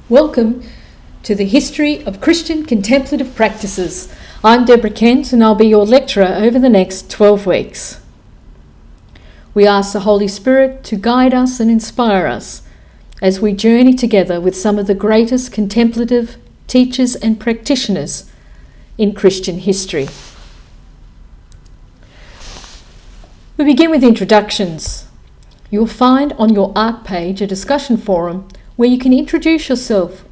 Welcome to the History of Christian Contemplative Practices. I'm Deborah Kent and I'll be your lecturer over the next 12 weeks. We ask the Holy Spirit to guide us and inspire us as we journey together with some of the greatest contemplative teachers and practitioners in Christian history. We begin with introductions. You'll find on your ARC page a discussion forum where you can introduce yourself.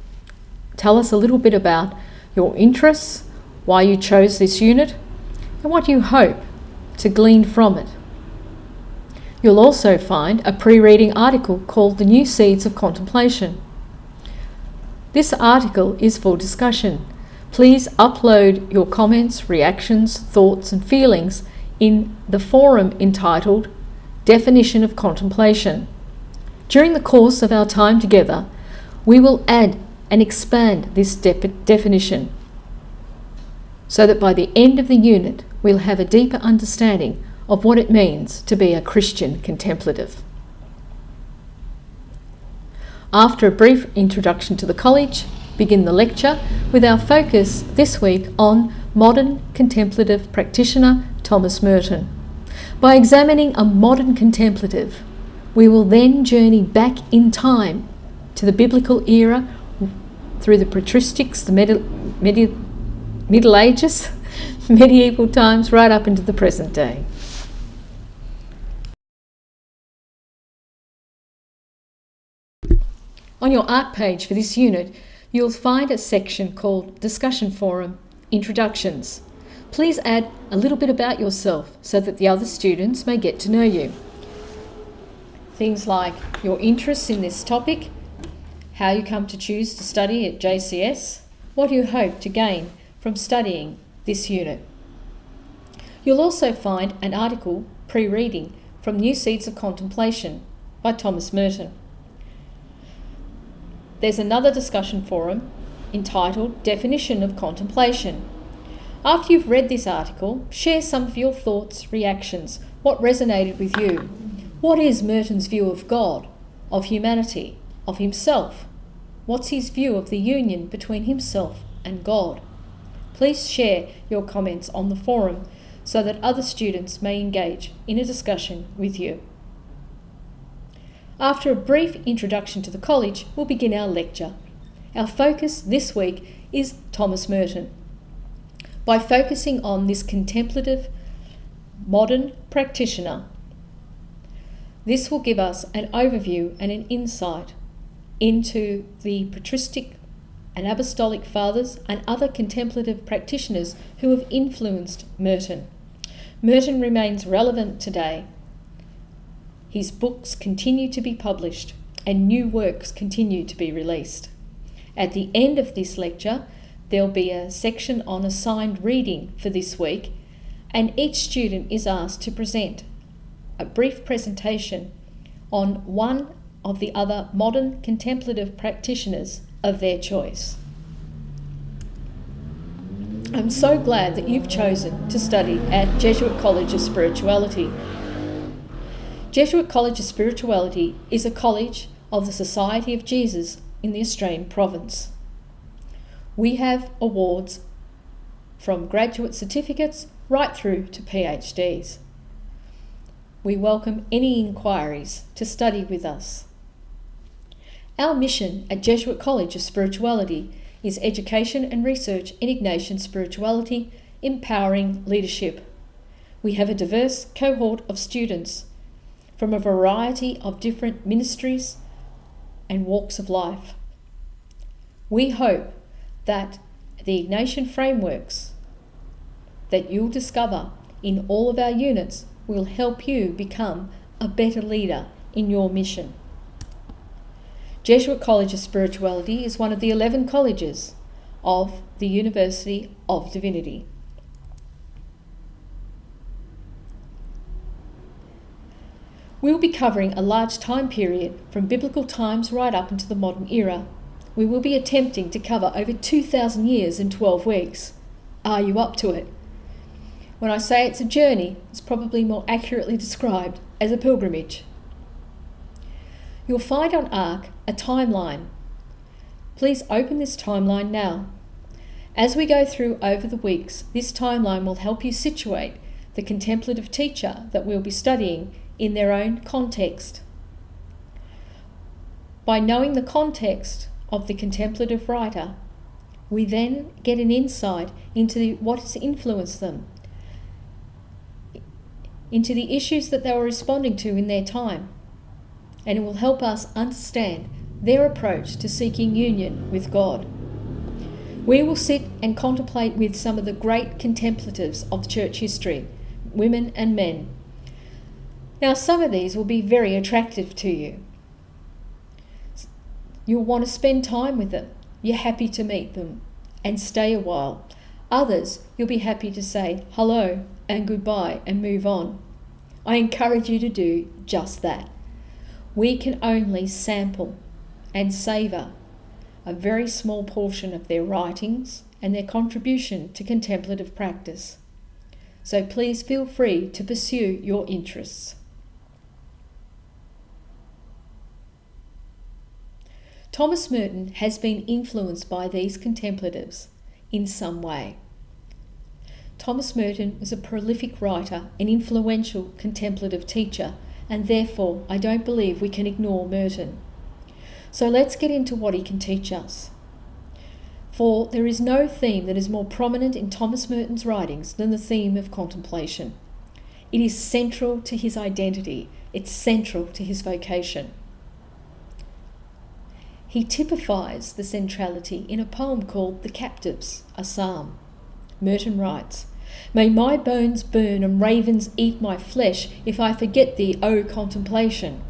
Tell us a little bit about your interests, why you chose this unit, and what you hope to glean from it. You'll also find a pre-reading article called The New Seeds of Contemplation. This article is for discussion. Please upload your comments, reactions, thoughts, and feelings in the forum entitled Definition of Contemplation. During the course of our time together, we will add and expand this definition so that by the end of the unit, we'll have a deeper understanding of what it means to be a Christian contemplative. After a brief introduction to the college, begin the lecture with our focus this week on modern contemplative practitioner Thomas Merton. By examining a modern contemplative, we will then journey back in time to the biblical era through the patristics, the Middle Ages, medieval times, right up into the present day. On your ARC page for this unit, you'll find a section called Discussion Forum, Introductions. Please add a little bit about yourself so that the other students may get to know you. Things like your interests in this topic, how you come to choose to study at JCS, what you hope to gain from studying this unit. You'll also find an article pre-reading from New Seeds of Contemplation by Thomas Merton. There's another discussion forum entitled Definition of Contemplation. After you've read this article, share some of your thoughts, reactions, what resonated with you. What is Merton's view of God, of humanity, of himself? What's his view of the union between himself and God? Please share your comments on the forum so that other students may engage in a discussion with you. After a brief introduction to the college, we'll begin our lecture. Our focus this week is Thomas Merton. By focusing on this contemplative, modern practitioner, this will give us an overview and an insight into the patristic and apostolic fathers and other contemplative practitioners who have influenced Merton. Merton remains relevant today. His books continue to be published and new works continue to be released. At the end of this lecture, there'll be a section on assigned reading for this week, and each student is asked to present a brief presentation on one of the other modern contemplative practitioners of their choice. I'm so glad that you've chosen to study at Jesuit College of Spirituality. Jesuit College of Spirituality is a college of the Society of Jesus in the Australian province. We have awards from graduate certificates right through to PhDs. We welcome any inquiries to study with us. Our mission at Jesuit College of Spirituality is education and research in Ignatian spirituality, empowering leadership. We have a diverse cohort of students from a variety of different ministries and walks of life. We hope that the Ignatian frameworks that you'll discover in all of our units will help you become a better leader in your mission. Jesuit College of Spirituality is one of the 11 colleges of the University of Divinity. We'll be covering a large time period from biblical times right up into the modern era. We will be attempting to cover over 2,000 years in 12 weeks. Are you up to it? When I say it's a journey, it's probably more accurately described as a pilgrimage. You'll find on ARC a timeline Please open this timeline now. As we go through over the weeks, this timeline will help you situate the contemplative teacher that we'll be studying in their own context. By knowing the context of the contemplative writer, we then get an insight into what has influenced them, into the issues that they were responding to in their time, and it will help us understand their approach to seeking union with God. We will sit and contemplate with some of the great contemplatives of church history, women and men. Now, some of these will be very attractive to you. You'll want to spend time with them. You're happy to meet them and stay a while. Others, you'll be happy to say hello and goodbye and move on. I encourage you to do just that. We can only sample and savour a very small portion of their writings and their contribution to contemplative practice. So please feel free to pursue your interests. Thomas Merton has been influenced by these contemplatives in some way. Thomas Merton was a prolific writer and influential contemplative teacher, and therefore I don't believe we can ignore Merton. So let's get into what he can teach us. For there is no theme that is more prominent in Thomas Merton's writings than the theme of contemplation. It is central to his identity. It's central to his vocation. He typifies the centrality in a poem called The Captives, a psalm. Merton writes, "May my bones burn and ravens eat my flesh if I forget thee, O contemplation.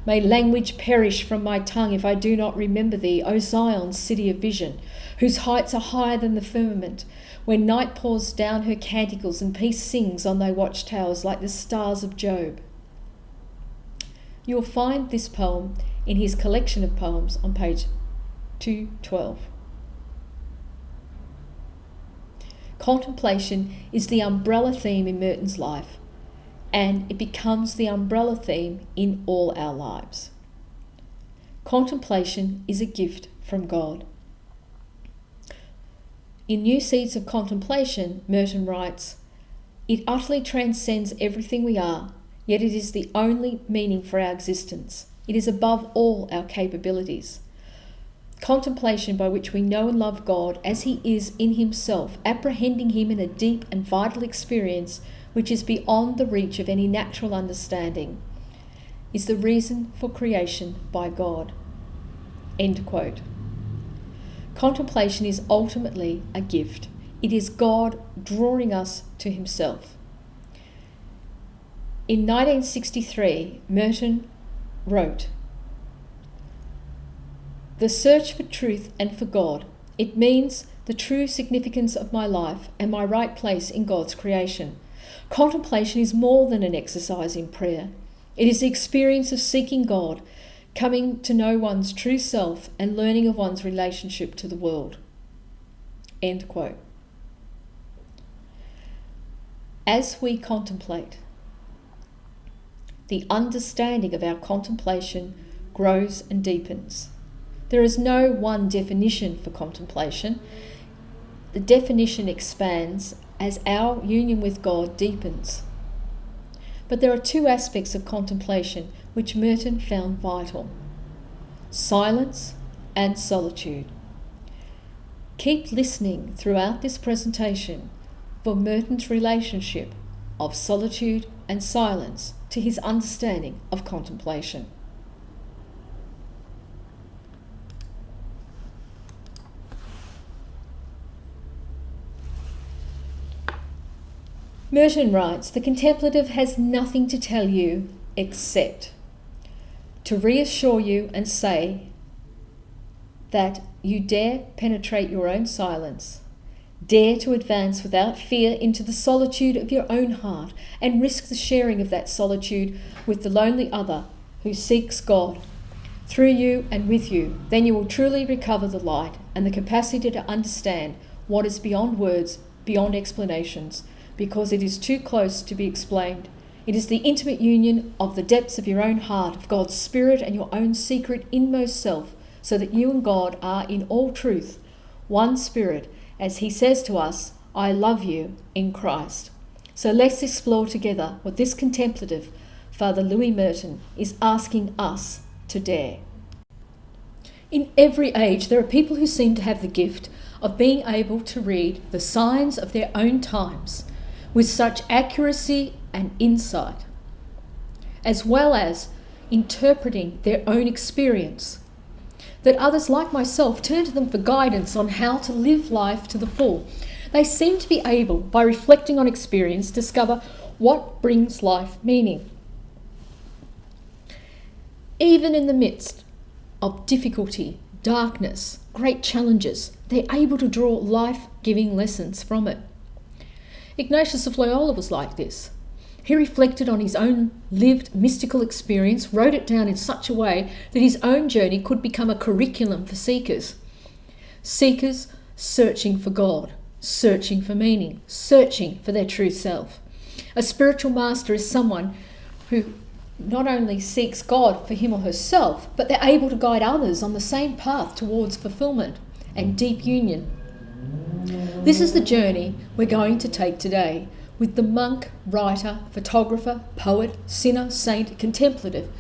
May language perish from my tongue if I do not remember thee, O Zion, city of vision, whose heights are higher than the firmament, when night pours down her canticles and peace sings on thy watchtowers like the stars of Job." You'll find this poem in his collection of poems on page 212. Contemplation is the umbrella theme in Merton's life, and it becomes the umbrella theme in all our lives. Contemplation is a gift from God. In New Seeds of Contemplation, Merton writes, "It utterly transcends everything we are, yet it is the only meaning for our existence. It is above all our capabilities. Contemplation by which we know and love God as he is in himself, apprehending him in a deep and vital experience which is beyond the reach of any natural understanding, is the reason for creation by God." End quote. Contemplation is ultimately a gift. It is God drawing us to himself. In 1963, Merton wrote, "The search for truth and for God, it means the true significance of my life and my right place in God's creation. Contemplation is more than an exercise in prayer. It is the experience of seeking God, coming to know one's true self and learning of one's relationship to the world." End quote. As we contemplate, the understanding of our contemplation grows and deepens. There is no one definition for contemplation. The definition expands as our union with God deepens. But there are two aspects of contemplation which Merton found vital: silence and solitude. Keep listening throughout this presentation for Merton's relationship of solitude and silence to his understanding of contemplation. Merton writes, "The contemplative has nothing to tell you except to reassure you and say that you dare penetrate your own silence, dare to advance without fear into the solitude of your own heart and risk the sharing of that solitude with the lonely other who seeks God through you and with you. Then you will truly recover the light and the capacity to understand what is beyond words, beyond explanations, because it is too close to be explained. It is the intimate union of the depths of your own heart, of God's Spirit and your own secret inmost self, so that you and God are in all truth one spirit, as he says to us, I love you in Christ. So let's explore together what this contemplative, Father Louis Merton, is asking us to dare. In every age, there are people who seem to have the gift of being able to read the signs of their own times with such accuracy and insight, as well as interpreting their own experience, that others like myself turn to them for guidance on how to live life to the full. They seem to be able, by reflecting on experience, discover what brings life meaning. Even in the midst of difficulty, darkness, great challenges, they're able to draw life-giving lessons from it. Ignatius of Loyola was like this. He reflected on his own lived mystical experience, wrote it down in such a way that his own journey could become a curriculum for seekers. Seekers searching for God, searching for meaning, searching for their true self. A spiritual master is someone who not only seeks God for him or herself, but they're able to guide others on the same path towards fulfillment and deep union. This is the journey we're going to take today with the monk, writer, photographer, poet, sinner, saint, contemplative,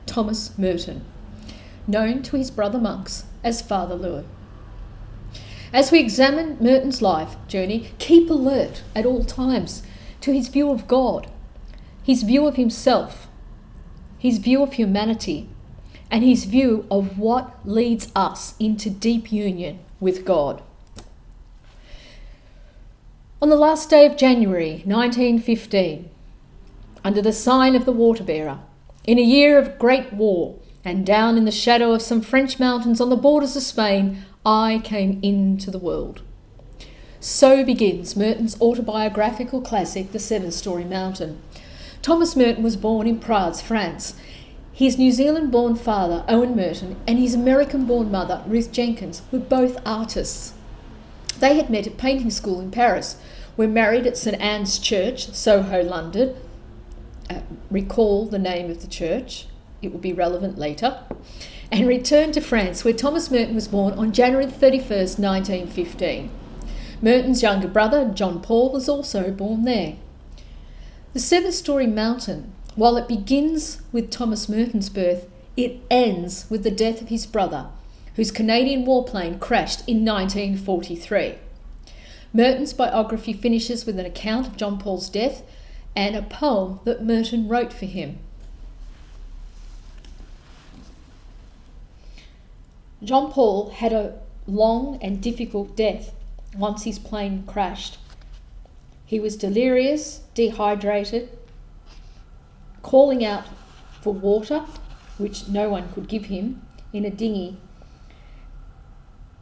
Thomas Merton, known to his brother monks as Father Louis. As we examine Merton's life journey, keep alert at all times to his view of God, his view of himself, his view of humanity, and his view of what leads us into deep union with God. On the last day of January 1915, under the sign of the water-bearer, in a year of great war, and down in the shadow of some French mountains on the borders of Spain, I came into the world. So begins Merton's autobiographical classic, The Seven-Storey Mountain. Thomas Merton was born in Prades, France. His New Zealand-born father, Owen Merton, and his American-born mother, Ruth Jenkins, were both artists. They had met at painting school in Paris, were married at St Anne's Church, Soho, London. Recall the name of the church, it will be relevant later. And returned to France, where Thomas Merton was born on January 31st, 1915. Merton's younger brother, John Paul, was also born there. The Seven-Storey Mountain, while it begins with Thomas Merton's birth, it ends with the death of his brother, whose Canadian warplane crashed in 1943. Merton's biography finishes with an account of John Paul's death and a poem that Merton wrote for him. John Paul had a long and difficult death once his plane crashed. He was delirious, dehydrated, calling out for water, which no one could give him, in a dinghy.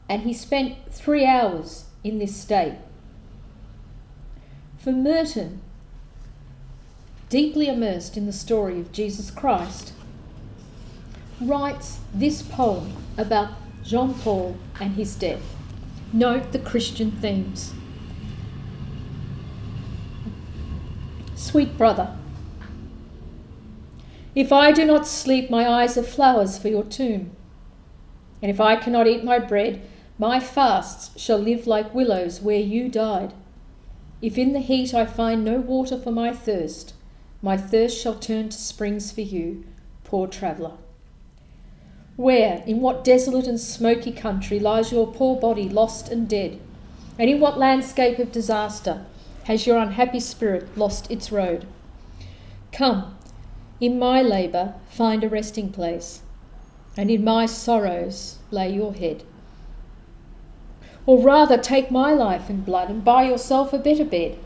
And he spent 3 hours in this state. For Merton, deeply immersed in the story of Jesus Christ, writes this poem about Jean Paul and his death. Note the Christian themes. Sweet brother, if I do not sleep, my eyes are flowers for your tomb. And if I cannot eat my bread, my fasts shall live like willows where you died. If in the heat I find no water for my thirst shall turn to springs for you, poor traveller. Where, in what desolate and smoky country lies your poor body lost and dead? And in what landscape of disaster has your unhappy spirit lost its road? Come, in my labour find a resting place, and in my sorrows lay your head. Or rather take my life and blood and buy yourself a better bed,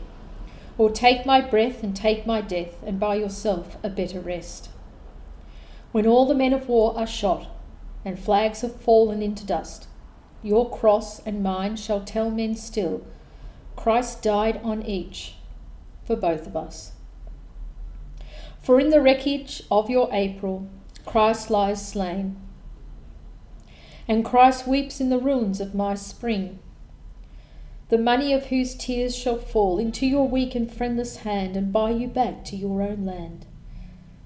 or take my breath and take my death and buy yourself a better rest. When all the men of war are shot and flags have fallen into dust, your cross and mine shall tell men still, Christ died on each for both of us. For in the wreckage of your April, Christ lies slain, and Christ weeps in the ruins of my spring, the money of whose tears shall fall into your weak and friendless hand and buy you back to your own land.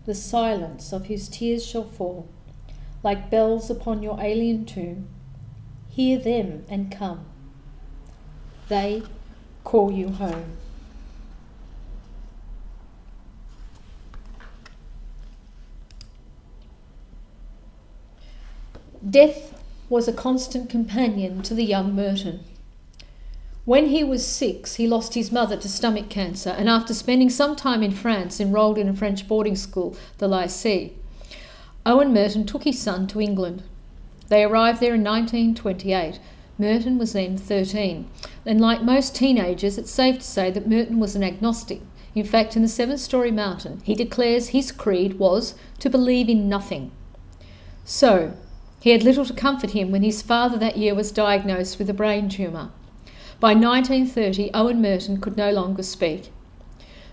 The silence of whose tears shall fall like bells upon your alien tomb. Hear them and come. They call you home. Death was a constant companion to the young Merton. When he was 6, he lost his mother to stomach cancer, and after spending some time in France, enrolled in a French boarding school, the Lycée. Owen Merton took his son to England. They arrived there in 1928. Merton was then 13, and like most teenagers, it's safe to say that Merton was an agnostic. In fact, in the 7-Storey Mountain, he declares his creed was to believe in nothing. So, he had little to comfort him when his father that year was diagnosed with a brain tumour. By 1930, Owen Merton could no longer speak.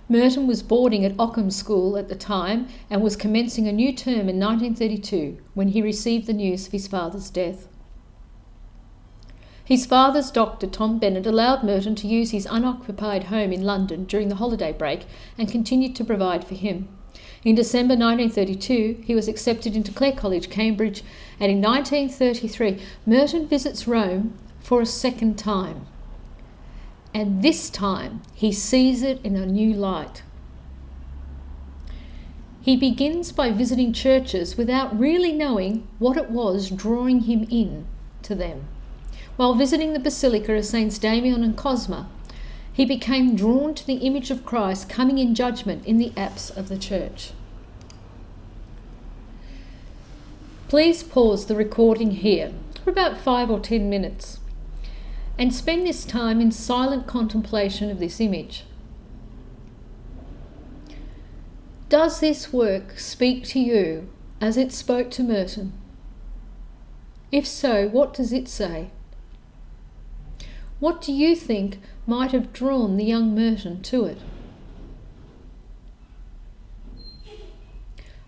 Merton was boarding at Ockham School at the time and was commencing a new term in 1932 when he received the news of his father's death. His father's doctor, Tom Bennett, allowed Merton to use his unoccupied home in London during the holiday break and continued to provide for him. In December 1932, he was accepted into Clare College, Cambridge, and in 1933, Merton visits Rome for a second time. And this time, he sees it in a new light. He begins by visiting churches without really knowing what it was drawing him in to them. While visiting the Basilica of Saints Damien and Cosma, he became drawn to the image of Christ coming in judgment in the apse of the church. Please pause the recording here for about 5 or 10 minutes and spend this time in silent contemplation of this image. Does this work speak to you as it spoke to Merton? If so, what does it say? What do you think might have drawn the young Merton to it?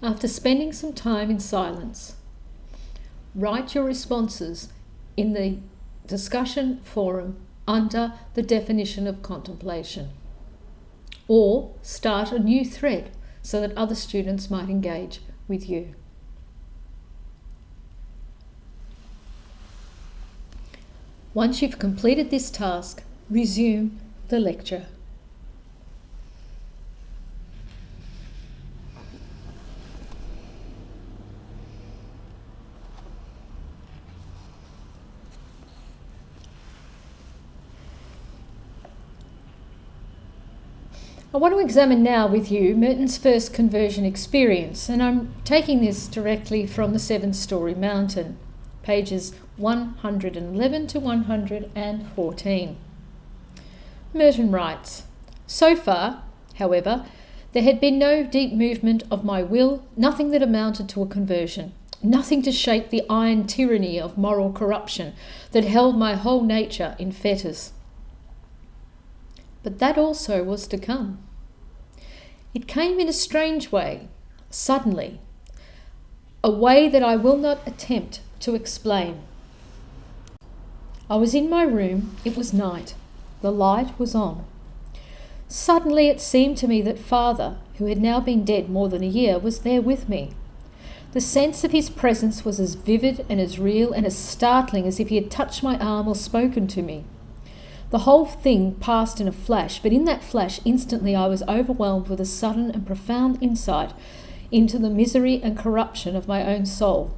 After spending some time in silence, write your responses in the discussion forum under the definition of contemplation, or start a new thread so that other students might engage with you. Once you've completed this task, resume the lecture. I want to examine now with you Merton's first conversion experience, and I'm taking this directly from the 7-Storey Mountain, pages 111 to 114. Merton writes, "So far, however, there had been no deep movement of my will, nothing that amounted to a conversion, nothing to shake the iron tyranny of moral corruption that held my whole nature in fetters. But that also was to come. It came in a strange way, suddenly, a way that I will not attempt to explain. I was in my room, it was night, the light was on. Suddenly it seemed to me that Father, who had now been dead more than a year, was there with me. The sense of his presence was as vivid and as real and as startling as if he had touched my arm or spoken to me. The whole thing passed in a flash, but in that flash instantly I was overwhelmed with a sudden and profound insight into the misery and corruption of my own soul,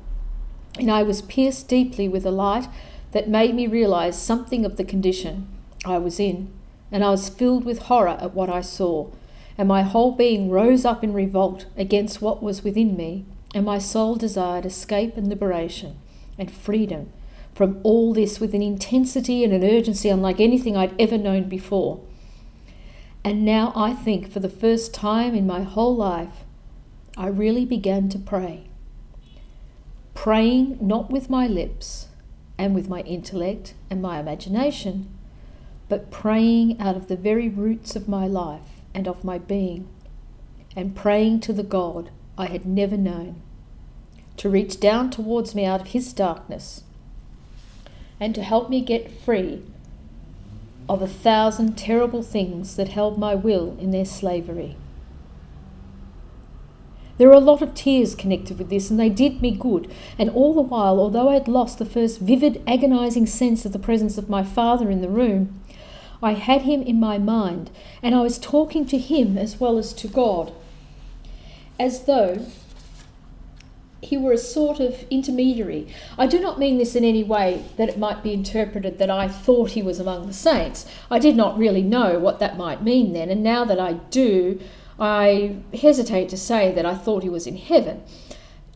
and I was pierced deeply with a light that made me realize something of the condition I was in, and I was filled with horror at what I saw, and my whole being rose up in revolt against what was within me, and my soul desired escape and liberation and freedom from all this with an intensity and an urgency unlike anything I'd ever known before. And now I think for the first time in my whole life, I really began to pray. Praying not with my lips and with my intellect and my imagination, but praying out of the very roots of my life and of my being, and praying to the God I had never known, to reach down towards me out of his darkness, and to help me get free of 1,000 terrible things that held my will in their slavery. There were a lot of tears connected with this, and they did me good. And all the while, although I had lost the first vivid, agonising sense of the presence of my father in the room, I had him in my mind, and I was talking to him as well as to God, as though he were a sort of intermediary. I do not mean this in any way that it might be interpreted that I thought he was among the saints. I did not really know what that might mean then, and now that I do, I hesitate to say that I thought he was in heaven.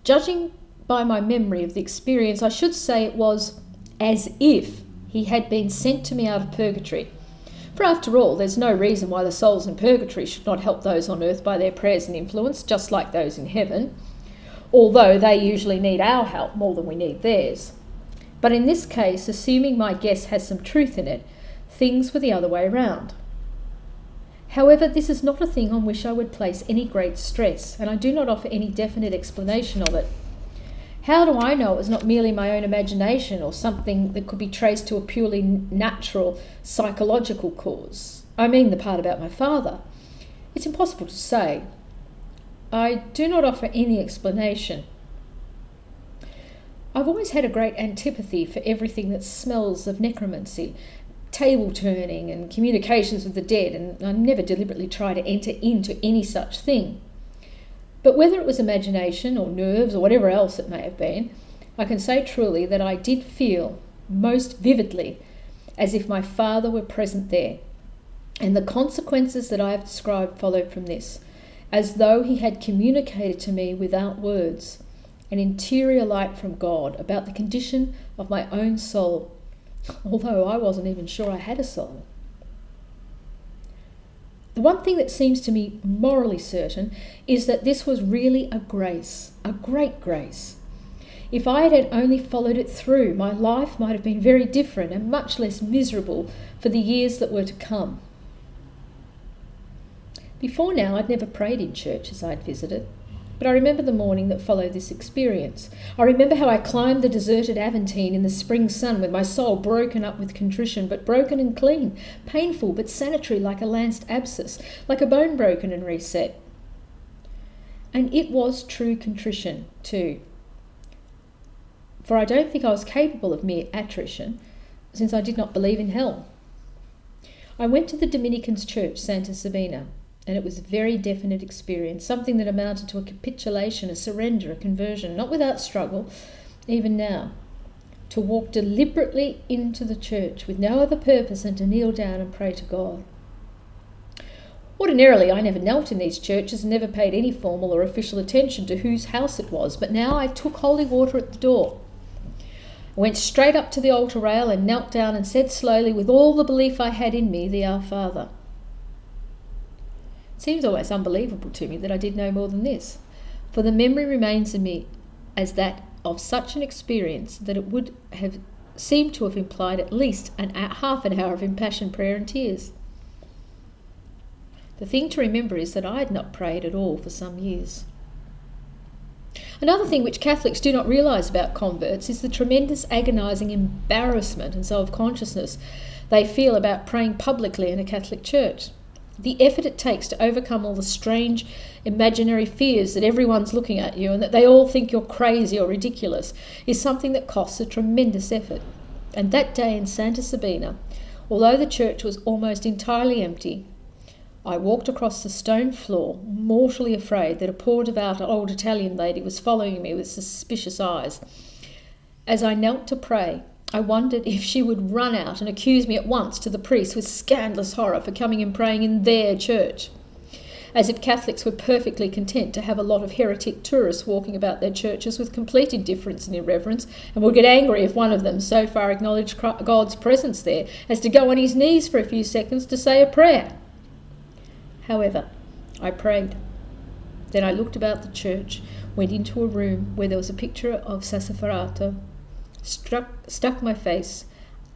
Judging by my memory of the experience, I should say it was as if he had been sent to me out of purgatory. For after all, there's no reason why the souls in purgatory should not help those on earth by their prayers and influence, just like those in heaven, although they usually need our help more than we need theirs. But in this case, assuming my guess has some truth in it, things were the other way round. However, this is not a thing on which I would place any great stress, and I do not offer any definite explanation of it. How do I know it was not merely my own imagination or something that could be traced to a purely natural psychological cause? I mean the part about my father. It's impossible to say. I do not offer any explanation. I've always had a great antipathy for everything that smells of necromancy, table turning and communications with the dead, and I never deliberately try to enter into any such thing. But whether it was imagination or nerves or whatever else it may have been, I can say truly that I did feel most vividly as if my father were present there, and the consequences that I have described followed from this, as though he had communicated to me without words an interior light from God about the condition of my own soul, although I wasn't even sure I had a soul. The one thing that seems to me morally certain is that this was really a grace, a great grace. If I had only followed it through, my life might have been very different and much less miserable for the years that were to come. Before now, I'd never prayed in churches I'd visited, but I remember the morning that followed this experience. I remember how I climbed the deserted Aventine in the spring sun with my soul broken up with contrition, but broken and clean, painful but sanitary like a lanced abscess, like a bone broken and reset. And it was true contrition too, for I don't think I was capable of mere attrition, since I did not believe in hell. I went to the Dominicans' church, Santa Sabina, and it was a very definite experience, something that amounted to a capitulation, a surrender, a conversion, not without struggle, even now. To walk deliberately into the church with no other purpose than to kneel down and pray to God. Ordinarily, I never knelt in these churches and never paid any formal or official attention to whose house it was, but now I took holy water at the door. I went straight up to the altar rail and knelt down and said slowly, with all the belief I had in me, the Our Father. It seems almost unbelievable to me that I did no more than this, for the memory remains in me as that of such an experience that it would have seemed to have implied at least half an hour of impassioned prayer and tears. The thing to remember is that I had not prayed at all for some years. Another thing which Catholics do not realise about converts is the tremendous agonising embarrassment and self-consciousness they feel about praying publicly in a Catholic church. The effort it takes to overcome all the strange imaginary fears that everyone's looking at you and that they all think you're crazy or ridiculous is something that costs a tremendous effort. And that day in Santa Sabina, although the church was almost entirely empty, I walked across the stone floor, mortally afraid that a poor devout old Italian lady was following me with suspicious eyes. As I knelt to pray, I wondered if she would run out and accuse me at once to the priest with scandalous horror for coming and praying in their church, as if Catholics were perfectly content to have a lot of heretic tourists walking about their churches with complete indifference and irreverence, and would get angry if one of them so far acknowledged God's presence there as to go on his knees for a few seconds to say a prayer. However, I prayed. Then I looked about the church, went into a room where there was a picture of Sassoferrato, stuck my face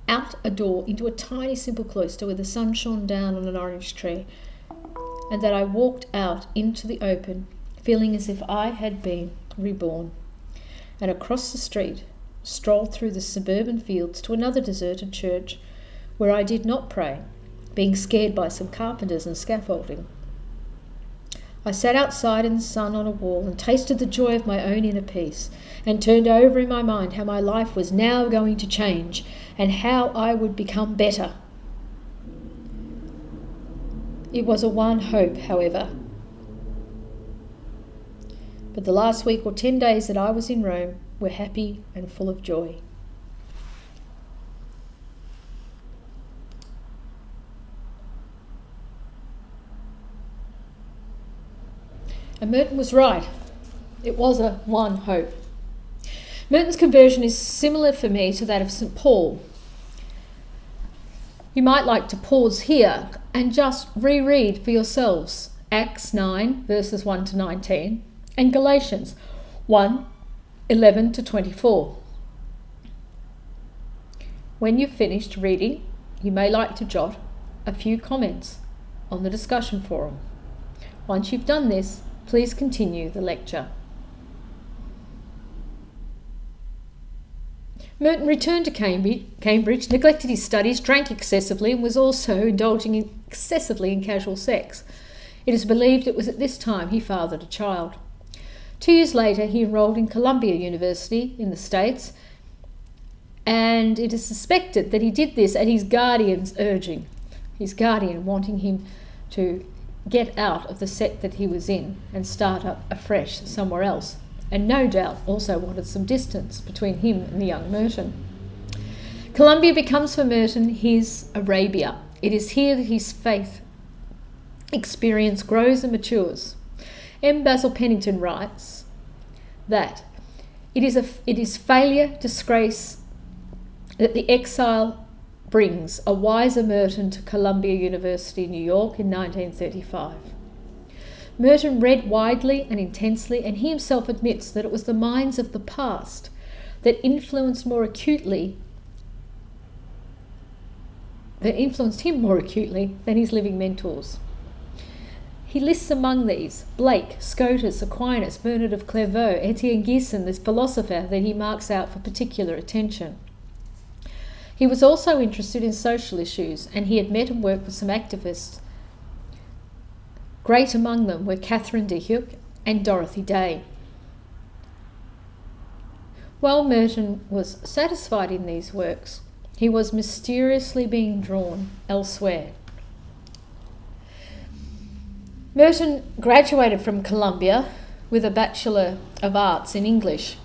out a door into a tiny simple cloister where the sun shone down on an orange tree, and that I walked out into the open, feeling as if I had been reborn, and across the street strolled through the suburban fields to another deserted church where I did not pray, being scared by some carpenters and scaffolding. I sat outside in the sun on a wall and tasted the joy of my own inner peace, and turned over in my mind how my life was now going to change and how I would become better. It was a one hope, however. But the last week or 10 days that I was in Rome were happy and full of joy. And Merton was right. It was a one hope. Merton's conversion is similar for me to that of St. Paul. You might like to pause here and just reread for yourselves Acts 9 verses 1 to 19 and Galatians 1, 11 to 24. When you've finished reading, you may like to jot a few comments on the discussion forum. Once you've done this, please continue the lecture. Merton returned to Cambridge, neglected his studies, drank excessively, and was also indulging excessively in casual sex. It is believed it was at this time he fathered a child. 2 years later, he enrolled in Columbia University in the States, and it is suspected that he did this at his guardian's urging, his guardian wanting him to get out of the set that he was in and start up afresh somewhere else, and no doubt also wanted some distance between him and the young Merton. Columbia becomes for Merton his Arabia. It is here that his faith experience grows and matures. M. Basil Pennington writes that it is failure, disgrace that the exile brings a wiser Merton to Columbia University, New York in 1935. Merton read widely and intensely, and he himself admits that it was the minds of the past that influenced him more acutely than his living mentors. He lists among these Blake, Scotus, Aquinas, Bernard of Clairvaux, Etienne Gison, this philosopher that he marks out for particular attention. He was also interested in social issues, and he had met and worked with some activists. Great among them were Catherine de Huyck and Dorothy Day. While Merton was satisfied in these works, he was mysteriously being drawn elsewhere. Merton graduated from Columbia with a Bachelor of Arts in English.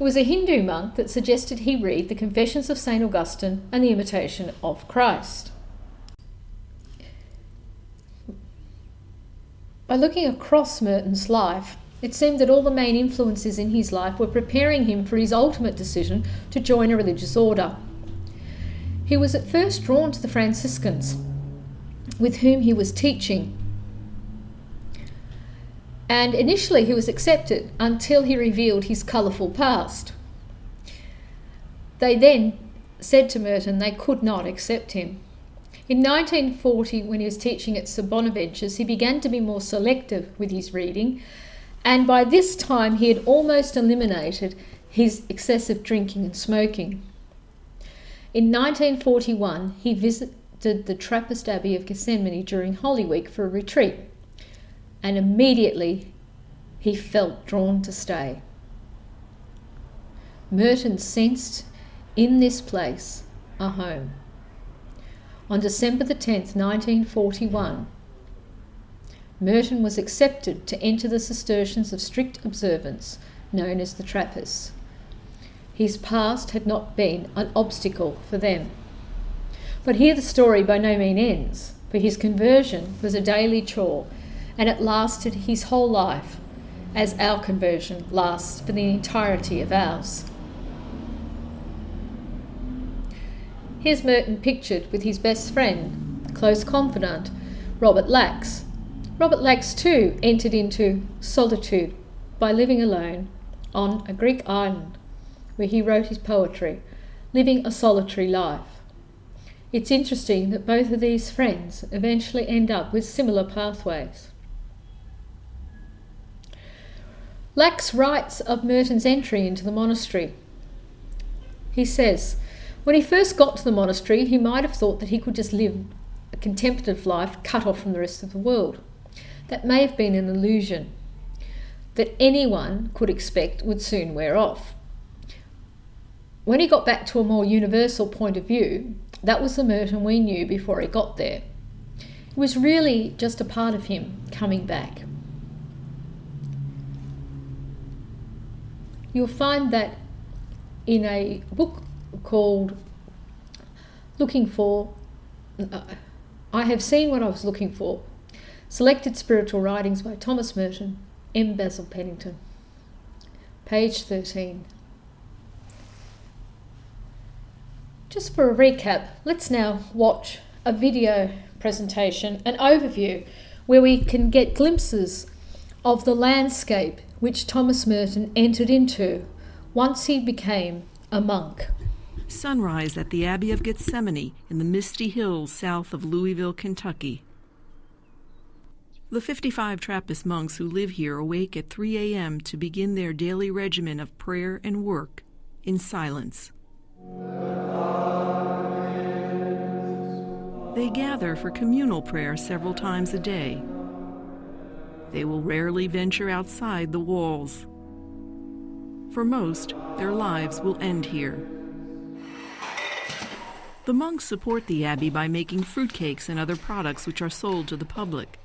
It was a Hindu monk that suggested he read the Confessions of St. Augustine and the Imitation of Christ. By looking across Merton's life, it seemed that all the main influences in his life were preparing him for his ultimate decision to join a religious order. He was at first drawn to the Franciscans, with whom he was teaching. And initially he was accepted until he revealed his colourful past. They then said to Merton they could not accept him. In 1940, when he was teaching at Sir Bonaventure's, he began to be more selective with his reading, and by this time he had almost eliminated his excessive drinking and smoking. In 1941, he visited the Trappist Abbey of Gethsemane during Holy Week for a retreat, and immediately he felt drawn to stay. Merton sensed in this place a home. On December the 10th, 1941, Merton was accepted to enter the Cistercians of strict observance, known as the Trappists. His past had not been an obstacle for them. But here the story by no means ends, for his conversion was a daily chore, and it lasted his whole life, as our conversion lasts for the entirety of ours. Here's Merton pictured with his best friend, close confidant, Robert Lax. Robert Lax too entered into solitude by living alone on a Greek island where he wrote his poetry, living a solitary life. It's interesting that both of these friends eventually end up with similar pathways. Lax writes of Merton's entry into the monastery. He says, when he first got to the monastery, he might have thought that he could just live a contemplative life cut off from the rest of the world. that may have been an illusion that anyone could expect would soon wear off. When he got back to a more universal point of view, that was the Merton we knew before he got there. It was really just a part of him coming back. You'll find that in a book called I Have Seen What I Was Looking For, Selected Spiritual Writings by Thomas Merton, M. Basil Pennington, page 13. Just for a recap, let's now watch a video presentation, an overview, where we can get glimpses of the landscape which Thomas Merton entered into once he became a monk. Sunrise at the Abbey of Gethsemane in the misty hills south of Louisville, Kentucky. The 55 Trappist monks who live here awake at 3 a.m. to begin their daily regimen of prayer and work in silence. They gather for communal prayer several times a day. They will rarely venture outside the walls. For most, their lives will end here. The monks support the abbey by making fruitcakes and other products which are sold to the public.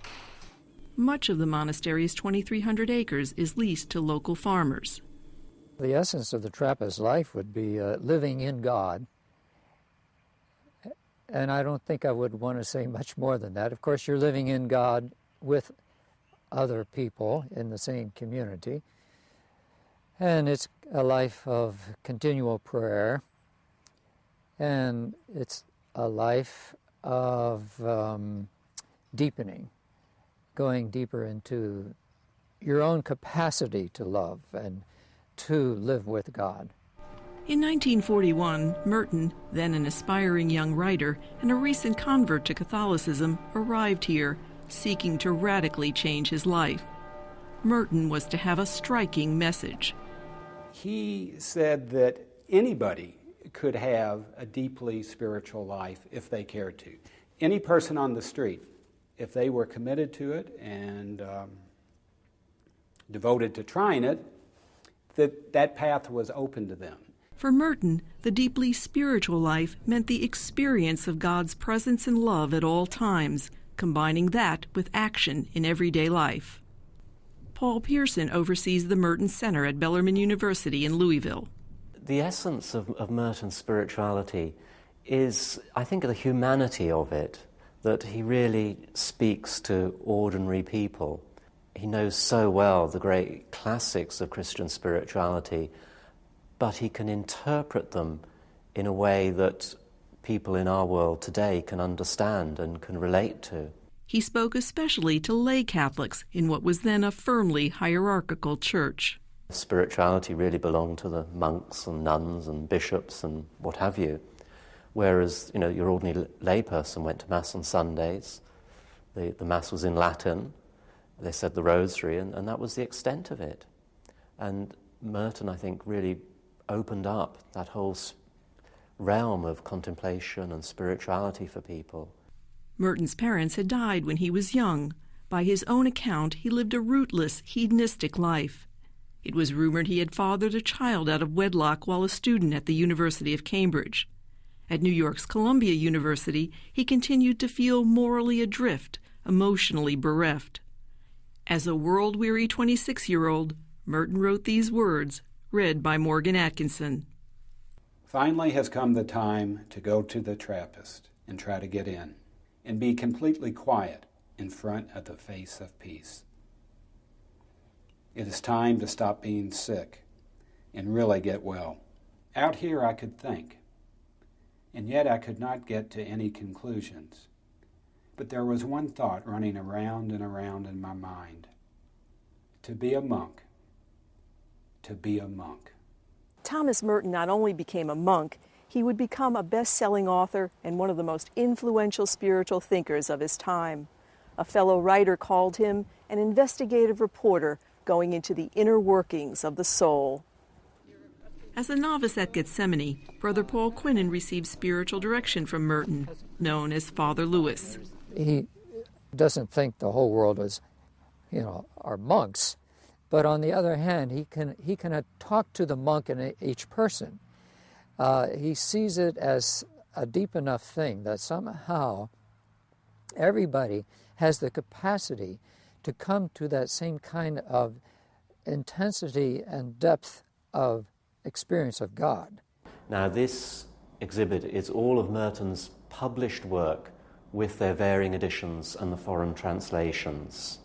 Much of the monastery's 2,300 acres is leased to local farmers. The essence of the Trappist life would be living in God. And I don't think I would want to say much more than that. Of course, you're living in God with other people in the same community. And it's a life of continual prayer. And it's a life of deepening, going deeper into your own capacity to love and to live with God. In 1941, Merton, then an aspiring young writer and a recent convert to Catholicism, arrived here, seeking to radically change his life. Merton was to have a striking message. He said that anybody could have a deeply spiritual life if they cared to. Any person on the street, if they were committed to it and devoted to trying it, that path was open to them. For Merton, the deeply spiritual life meant the experience of God's presence and love at all times, combining that with action in everyday life. Paul Pearson oversees the Merton Center at Bellarmine University in Louisville. The essence of Merton spirituality is, I think, the humanity of it, that he really speaks to ordinary people. He knows so well the great classics of Christian spirituality, but he can interpret them in a way that people in our world today can understand and can relate to. He spoke especially to lay Catholics in what was then a firmly hierarchical church. Spirituality really belonged to the monks and nuns and bishops and what have you, whereas, your ordinary layperson went to Mass on Sundays. The Mass was in Latin. They said the Rosary, and that was the extent of it. And Merton, I think, really opened up that whole realm of contemplation and spirituality for people. Merton's parents had died when he was young. By his own account, he lived a rootless, hedonistic life. It was rumored he had fathered a child out of wedlock while a student at the University of Cambridge. At New York's Columbia University, he continued to feel morally adrift, emotionally bereft. As a world-weary 26-year-old, Merton wrote these words, read by Morgan Atkinson. Finally has come the time to go to the Trappist and try to get in and be completely quiet in front of the face of peace. It is time to stop being sick and really get well. Out here I could think, and yet I could not get to any conclusions. But there was one thought running around and around in my mind. To be a monk. To be a monk. Thomas Merton not only became a monk, he would become a best-selling author and one of the most influential spiritual thinkers of his time. A fellow writer called him an investigative reporter going into the inner workings of the soul. As a novice at Gethsemane, Brother Paul Quinnen received spiritual direction from Merton, known as Father Lewis. He doesn't think the whole world is are monks. But on the other hand, he can talk to the monk in each person. He sees it as a deep enough thing that somehow everybody has the capacity to come to that same kind of intensity and depth of experience of God. Now, this exhibit is all of Merton's published work with their varying editions and the foreign translations.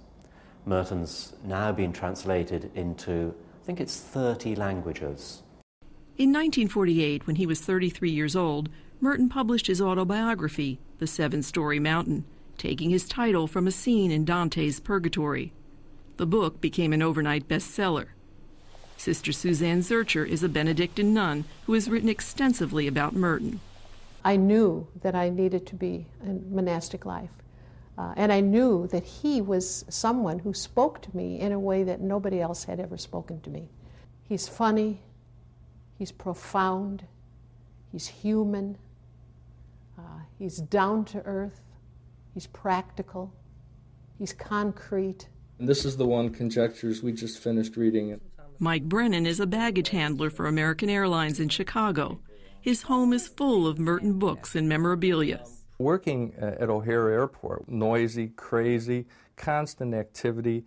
Merton's now been translated into, I think it's 30 languages. In 1948, when he was 33 years old, Merton published his autobiography, The Seven-Story Mountain, taking his title from a scene in Dante's Purgatory. The book became an overnight bestseller. Sister Suzanne Zurcher is a Benedictine nun who has written extensively about Merton. I knew that I needed to be in monastic life. And I knew that he was someone who spoke to me in a way that nobody else had ever spoken to me. He's funny, he's profound, he's human, he's down to earth, he's practical, he's concrete. And this is the one, Conjectures, we just finished reading it. Mike Brennan is a baggage handler for American Airlines in Chicago. His home is full of Merton books and memorabilia. Working at O'Hare Airport, noisy, crazy, constant activity,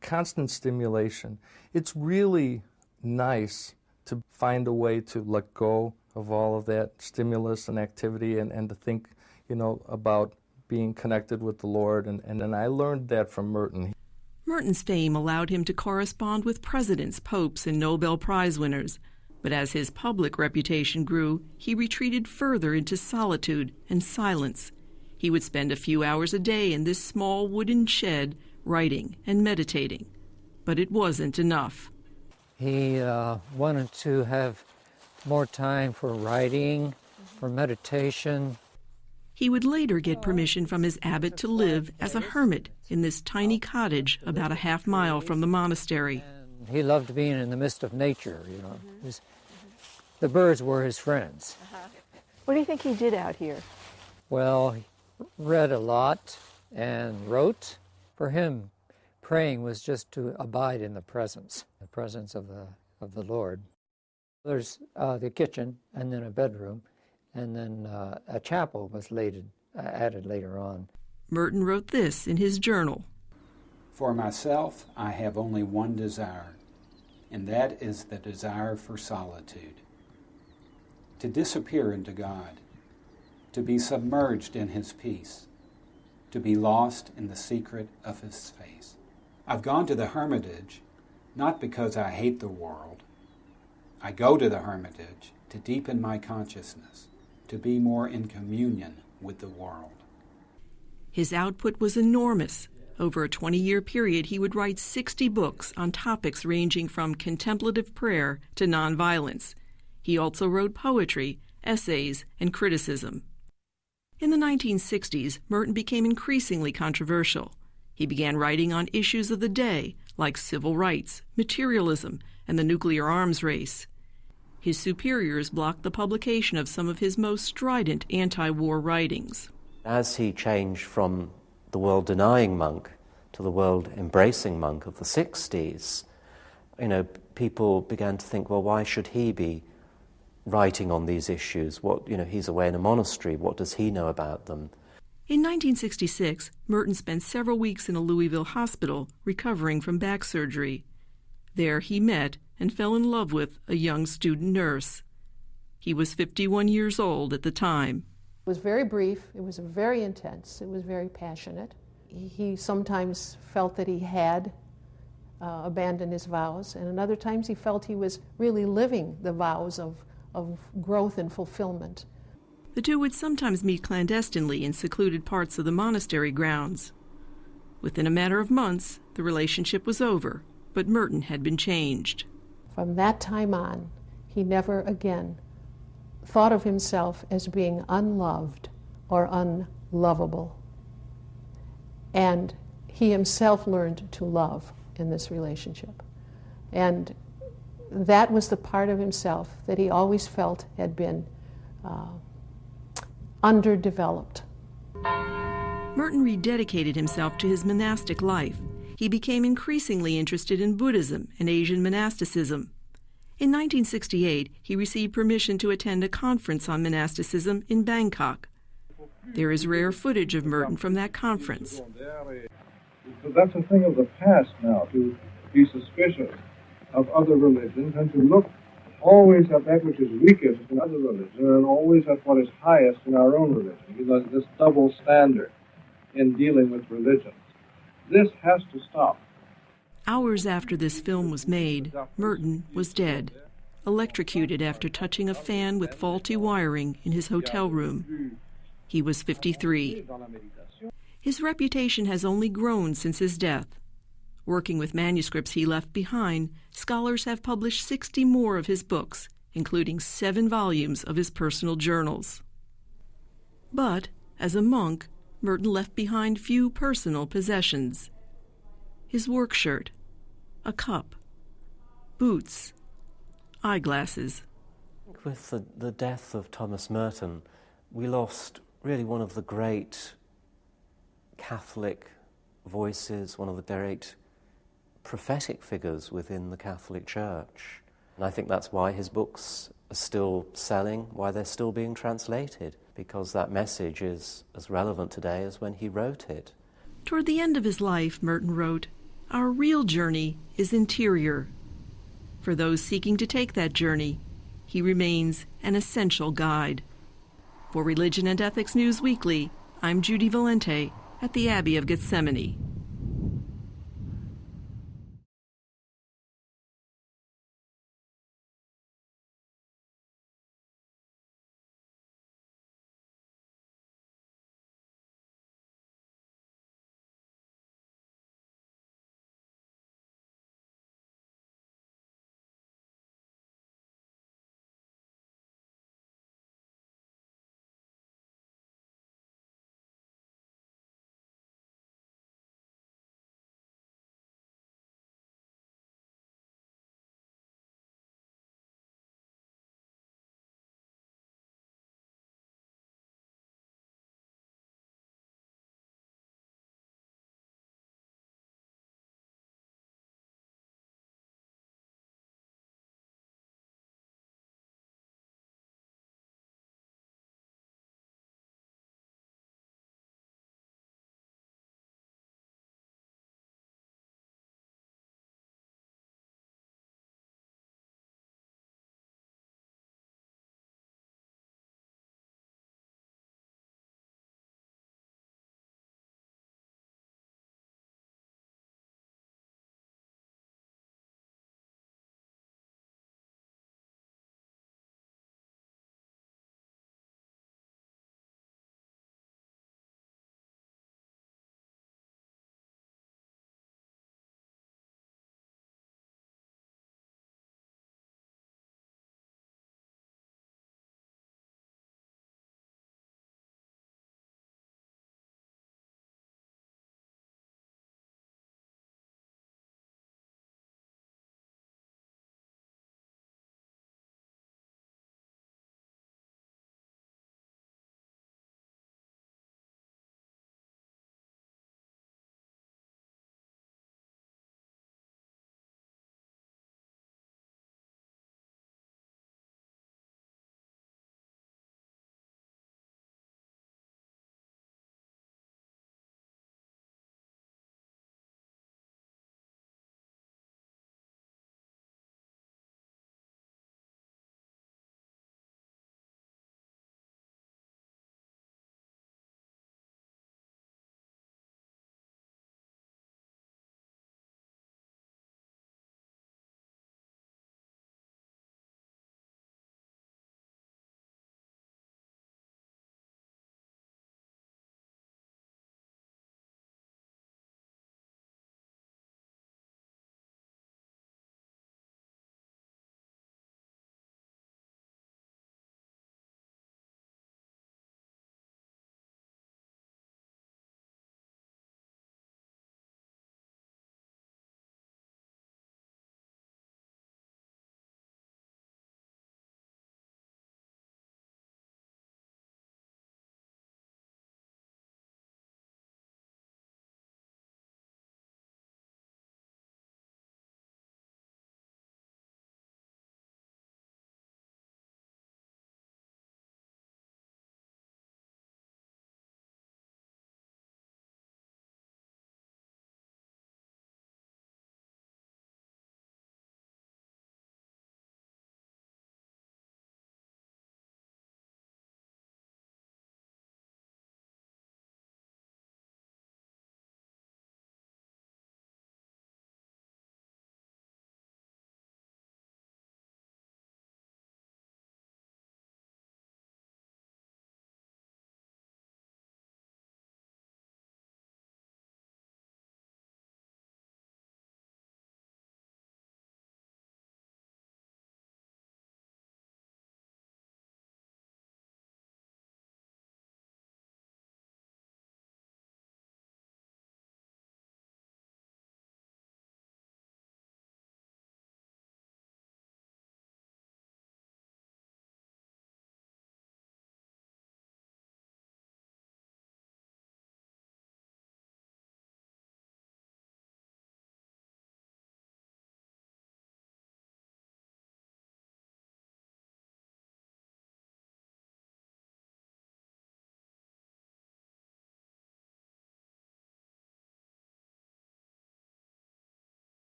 constant stimulation. It's really nice to find a way to let go of all of that stimulus and activity and to think, about being connected with the Lord. And I learned that from Merton. Merton's fame allowed him to correspond with presidents, popes, and Nobel Prize winners. But as his public reputation grew, he retreated further into solitude and silence. He would spend a few hours a day in this small wooden shed, writing and meditating. But it wasn't enough. He wanted to have more time for writing, for meditation. He would later get permission from his abbot to live as a hermit in this tiny cottage about a half-mile from the monastery. He loved being in the midst of nature, The birds were his friends. What do you think he did out here? Well, he read a lot and wrote. For him, praying was just to abide in the presence of the Lord. There's the kitchen, and then a bedroom, and then a chapel was added later on. Merton wrote this in his journal. For myself, I have only one desire, and that is the desire for solitude. To disappear into God, to be submerged in His peace, to be lost in the secret of His face. I've gone to the hermitage not because I hate the world. I go to the hermitage to deepen my consciousness, to be more in communion with the world. His output was enormous. Over a 20-year period, he would write 60 books on topics ranging from contemplative prayer to nonviolence. He also wrote poetry, essays, and criticism. In the 1960s, Merton became increasingly controversial. He began writing on issues of the day, like civil rights, materialism, and the nuclear arms race. His superiors blocked the publication of some of his most strident anti-war writings. As he changed from the world-denying monk to the world-embracing monk of the 60s, people began to think, well, why should he be writing on these issues? He's away in a monastery. What does he know about them? In 1966, Merton spent several weeks in a Louisville hospital recovering from back surgery. There he met and fell in love with a young student nurse. He was 51 years old at the time. It was very brief, it was very intense, it was very passionate. He sometimes felt that he had abandoned his vows, and in other times he felt he was really living the vows of growth and fulfillment. The two would sometimes meet clandestinely in secluded parts of the monastery grounds. Within a matter of months, the relationship was over, but Merton had been changed. From that time on, he never again thought of himself as being unloved or unlovable. And he himself learned to love in this relationship. And that was the part of himself that he always felt had been underdeveloped. Merton rededicated himself to his monastic life. he became increasingly interested in Buddhism and Asian monasticism. In 1968, he received permission to attend a conference on monasticism in Bangkok. There is rare footage of Merton from that conference. But that's a thing of the past now, to be suspicious of other religions and to look always at that which is weakest in other religions and always at what is highest in our own religion. Because this double standard in dealing with religions. This has to stop. Hours after this film was made, Merton was dead, electrocuted after touching a fan with faulty wiring in his hotel room. He was 53. His reputation has only grown since his death. Working with manuscripts he left behind, scholars have published 60 more of his books, including 7 volumes of his personal journals. But, as a monk, Merton left behind few personal possessions. His work shirt, a cup, boots, eyeglasses. With the death of Thomas Merton, we lost really one of the great Catholic voices, one of the great prophetic figures within the Catholic Church. And I think that's why his books are still selling, why they're still being translated, because that message is as relevant today as when he wrote it. Toward the end of his life, Merton wrote, "Our real journey is interior. For those seeking to take that journey, he remains an essential guide." For Religion and Ethics News Weekly, I'm Judy Valente at the Abbey of Gethsemane.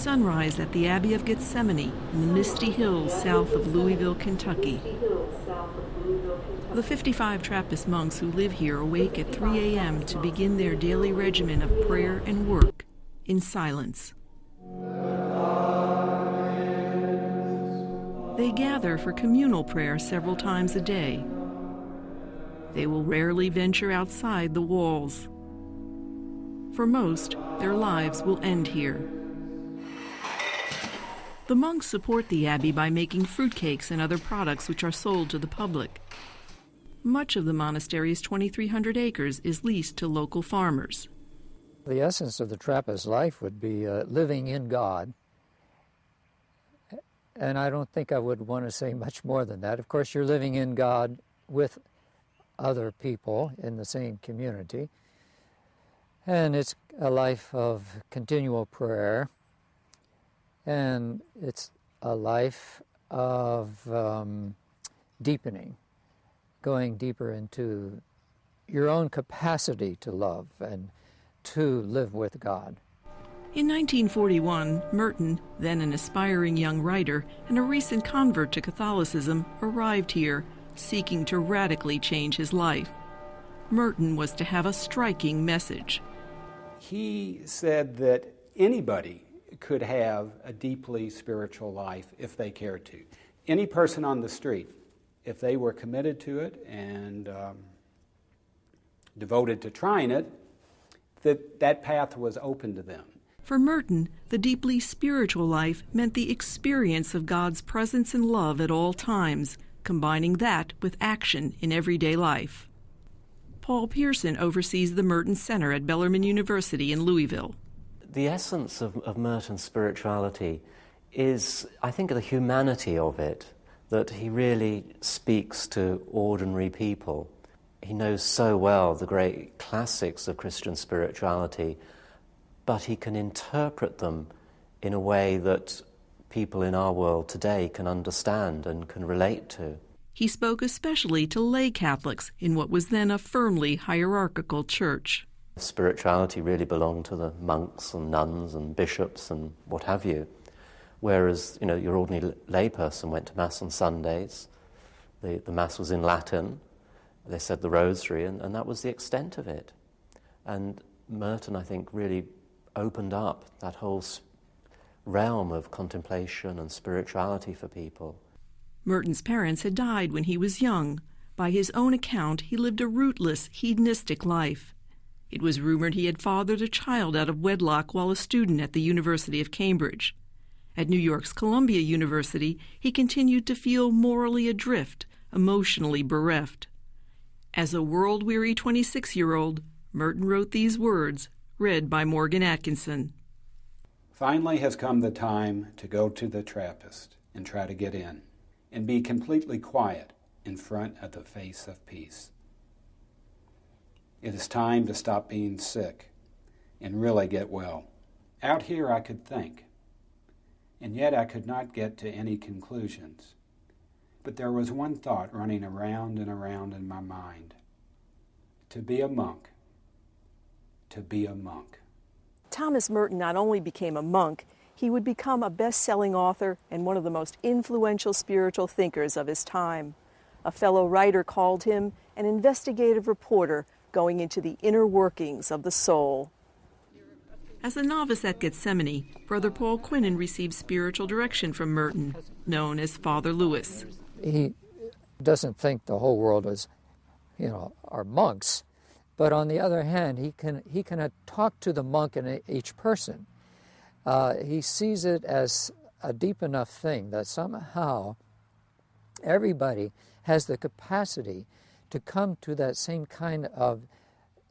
sunrise at the Abbey of Gethsemane in the misty hills south of Louisville, Kentucky. The 55 Trappist monks who live here awake at 3 a.m. to begin their daily regimen of prayer and work in silence. They gather for communal prayer several times a day. They will rarely venture outside the walls. For most, their lives will end here. The monks support the abbey by making fruitcakes and other products which are sold to the public. Much of the monastery's 2,300 acres is leased to local farmers. The essence of the Trappist life would be living in God. And I don't think I would want to say much more than that. Of course, you're living in God with other people in the same community. And it's a life of continual prayer. And it's a life of deepening, going deeper into your own capacity to love and to live with God. In 1941, Merton, then an aspiring young writer and a recent convert to Catholicism, arrived here, seeking to radically change his life. Merton was to have a striking message. He said that anybody could have a deeply spiritual life if they cared to. Any person on the street, if they were committed to it and devoted to trying it, that path was open to them. For Merton, the deeply spiritual life meant the experience of God's presence and love at all times, combining that with action in everyday life. Paul Pearson oversees the Merton Center at Bellarmine University in Louisville. The essence of Merton Spirituality is, I think, the humanity of it, that he really speaks to ordinary people. He knows so well the great classics of Christian spirituality, but he can interpret them in a way that people in our world today can understand and can relate to. He spoke especially to lay Catholics in what was then a firmly hierarchical church. Spirituality really belonged to the monks and nuns and bishops and what have you, whereas your ordinary layperson went to Mass on Sundays. The Mass was in Latin. They said the Rosary, and that was the extent of it. And Merton, I think, really opened up that whole realm of contemplation and spirituality for people. Merton's parents had died when he was young. By his own account, he lived a rootless, hedonistic life. It was rumored he had fathered a child out of wedlock while a student at the University of Cambridge. At New York's Columbia University, he continued to feel morally adrift, emotionally bereft. As a world-weary 26-year-old, Merton wrote these words, read by Morgan Atkinson. Finally has come the time to go to the Trappist and try to get in and be completely quiet in front of the face of peace. It is time to stop being sick and really get well. Out here I could think, and yet I could not get to any conclusions. But there was one thought running around and around in my mind. To be a monk. To be a monk. Thomas Merton not only became a monk, he would become a best-selling author and one of the most influential spiritual thinkers of his time. A fellow writer called him an investigative reporter going into the inner workings of the soul. As a novice at Gethsemane, Brother Paul Quinnen received spiritual direction from Merton, known as Father Lewis. He doesn't think the whole world is, are monks, but on the other hand, he can talk to the monk in each person. He sees it as a deep enough thing that somehow everybody has the capacity to come to that same kind of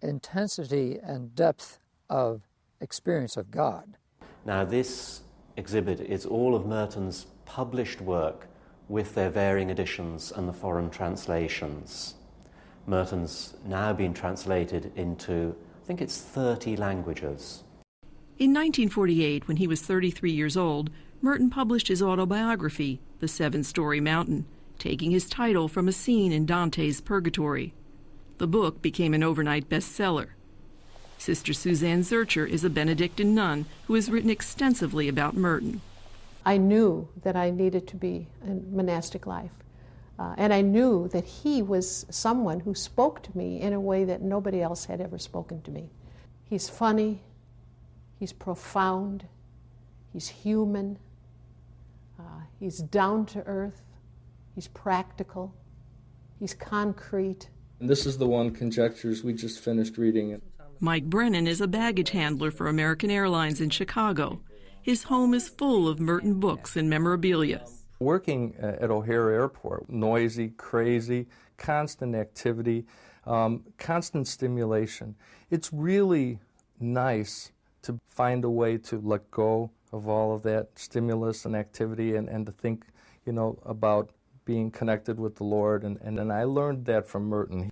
intensity and depth of experience of God. Now, this exhibit is all of Merton's published work with their varying editions and the foreign translations. Merton's now been translated into, I think it's 30 languages. In 1948, when he was 33 years old, Merton published his autobiography, The Seven-Story Mountain, taking his title from a scene in Dante's Purgatory. The book became an overnight bestseller. Sister Suzanne Zurcher is a Benedictine nun who has written extensively about Merton. I knew that I needed to be in monastic life. And I knew that he was someone who spoke to me in a way that nobody else had ever spoken to me. He's funny, he's profound, he's human, he's down to earth, he's practical, he's concrete. And this is the one, Conjectures, we just finished reading it. Mike Brennan is a baggage handler for American Airlines in Chicago. His home is full of Merton books and memorabilia. Working at O'Hare Airport, noisy, crazy, constant activity, constant stimulation. It's really nice to find a way to let go of all of that stimulus and activity and to think, about being connected with the Lord. And I learned that from Merton.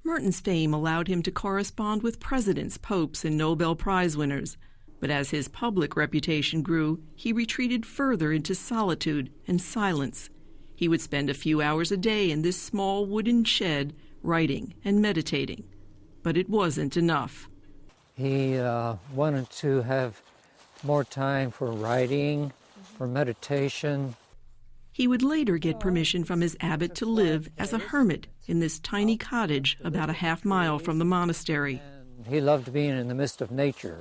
Merton's fame allowed him to correspond with presidents, popes, and Nobel Prize winners. But as his public reputation grew, he retreated further into solitude and silence. He would spend a few hours a day in this small wooden shed, writing and meditating. But it wasn't enough. He wanted to have more time for writing, for meditation. He would later get permission from his abbot to live as a hermit in this tiny cottage about a half-mile from the monastery. He loved being in the midst of nature,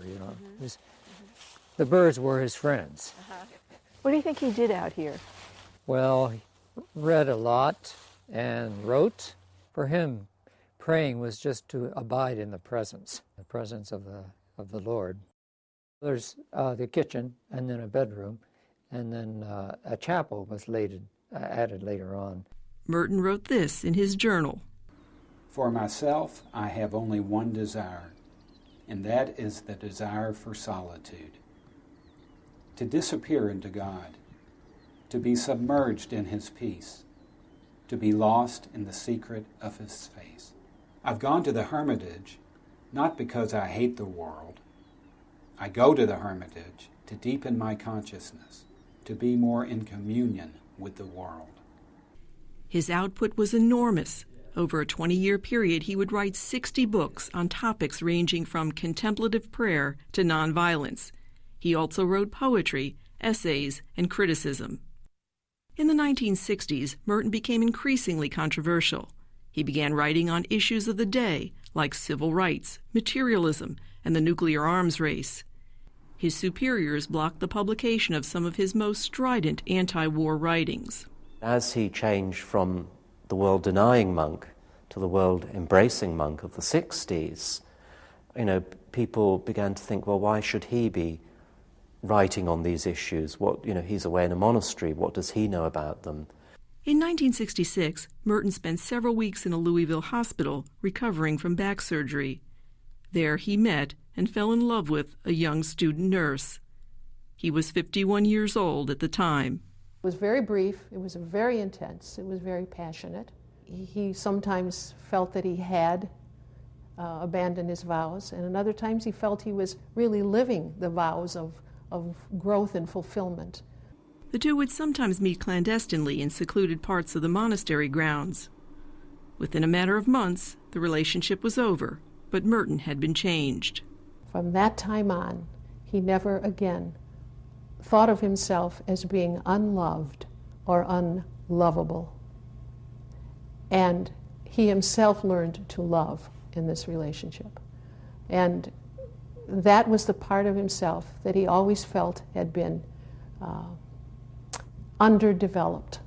The birds were his friends. What do you think he did out here? Well, he read a lot and wrote. For him, praying was just to abide in the presence of the Lord. There's the kitchen, and then a bedroom, and then a chapel was added later on. Merton wrote this in his journal. For myself, I have only one desire, and that is the desire for solitude. To disappear into God, to be submerged in His peace, to be lost in the secret of His face. I've gone to the hermitage, not because I hate the world. I go to the hermitage to deepen my consciousness, to be more in communion with the world. His output was enormous. Over a 20-year period, he would write 60 books on topics ranging from contemplative prayer to nonviolence. He also wrote poetry, essays, and criticism. In the 1960s, Merton became increasingly controversial. He began writing on issues of the day, like civil rights, materialism, and the nuclear arms race. His superiors blocked the publication of some of his most strident anti-war writings. As he changed from the world-denying monk to the world-embracing monk of the 60s, people began to think, well, why should he be writing on these issues? He's away in a monastery. What does he know about them? In 1966, Merton spent several weeks in a Louisville hospital recovering from back surgery. There he met and fell in love with a young student nurse. He was 51 years old at the time. It was very brief, it was very intense, it was very passionate. He sometimes felt that he had abandoned his vows, and in other times he felt he was really living the vows of growth and fulfillment. The two would sometimes meet clandestinely in secluded parts of the monastery grounds. Within a matter of months, the relationship was over, but Merton had been changed. From that time on, he never again thought of himself as being unloved or unlovable. And he himself learned to love in this relationship. And that was the part of himself that he always felt had been underdeveloped.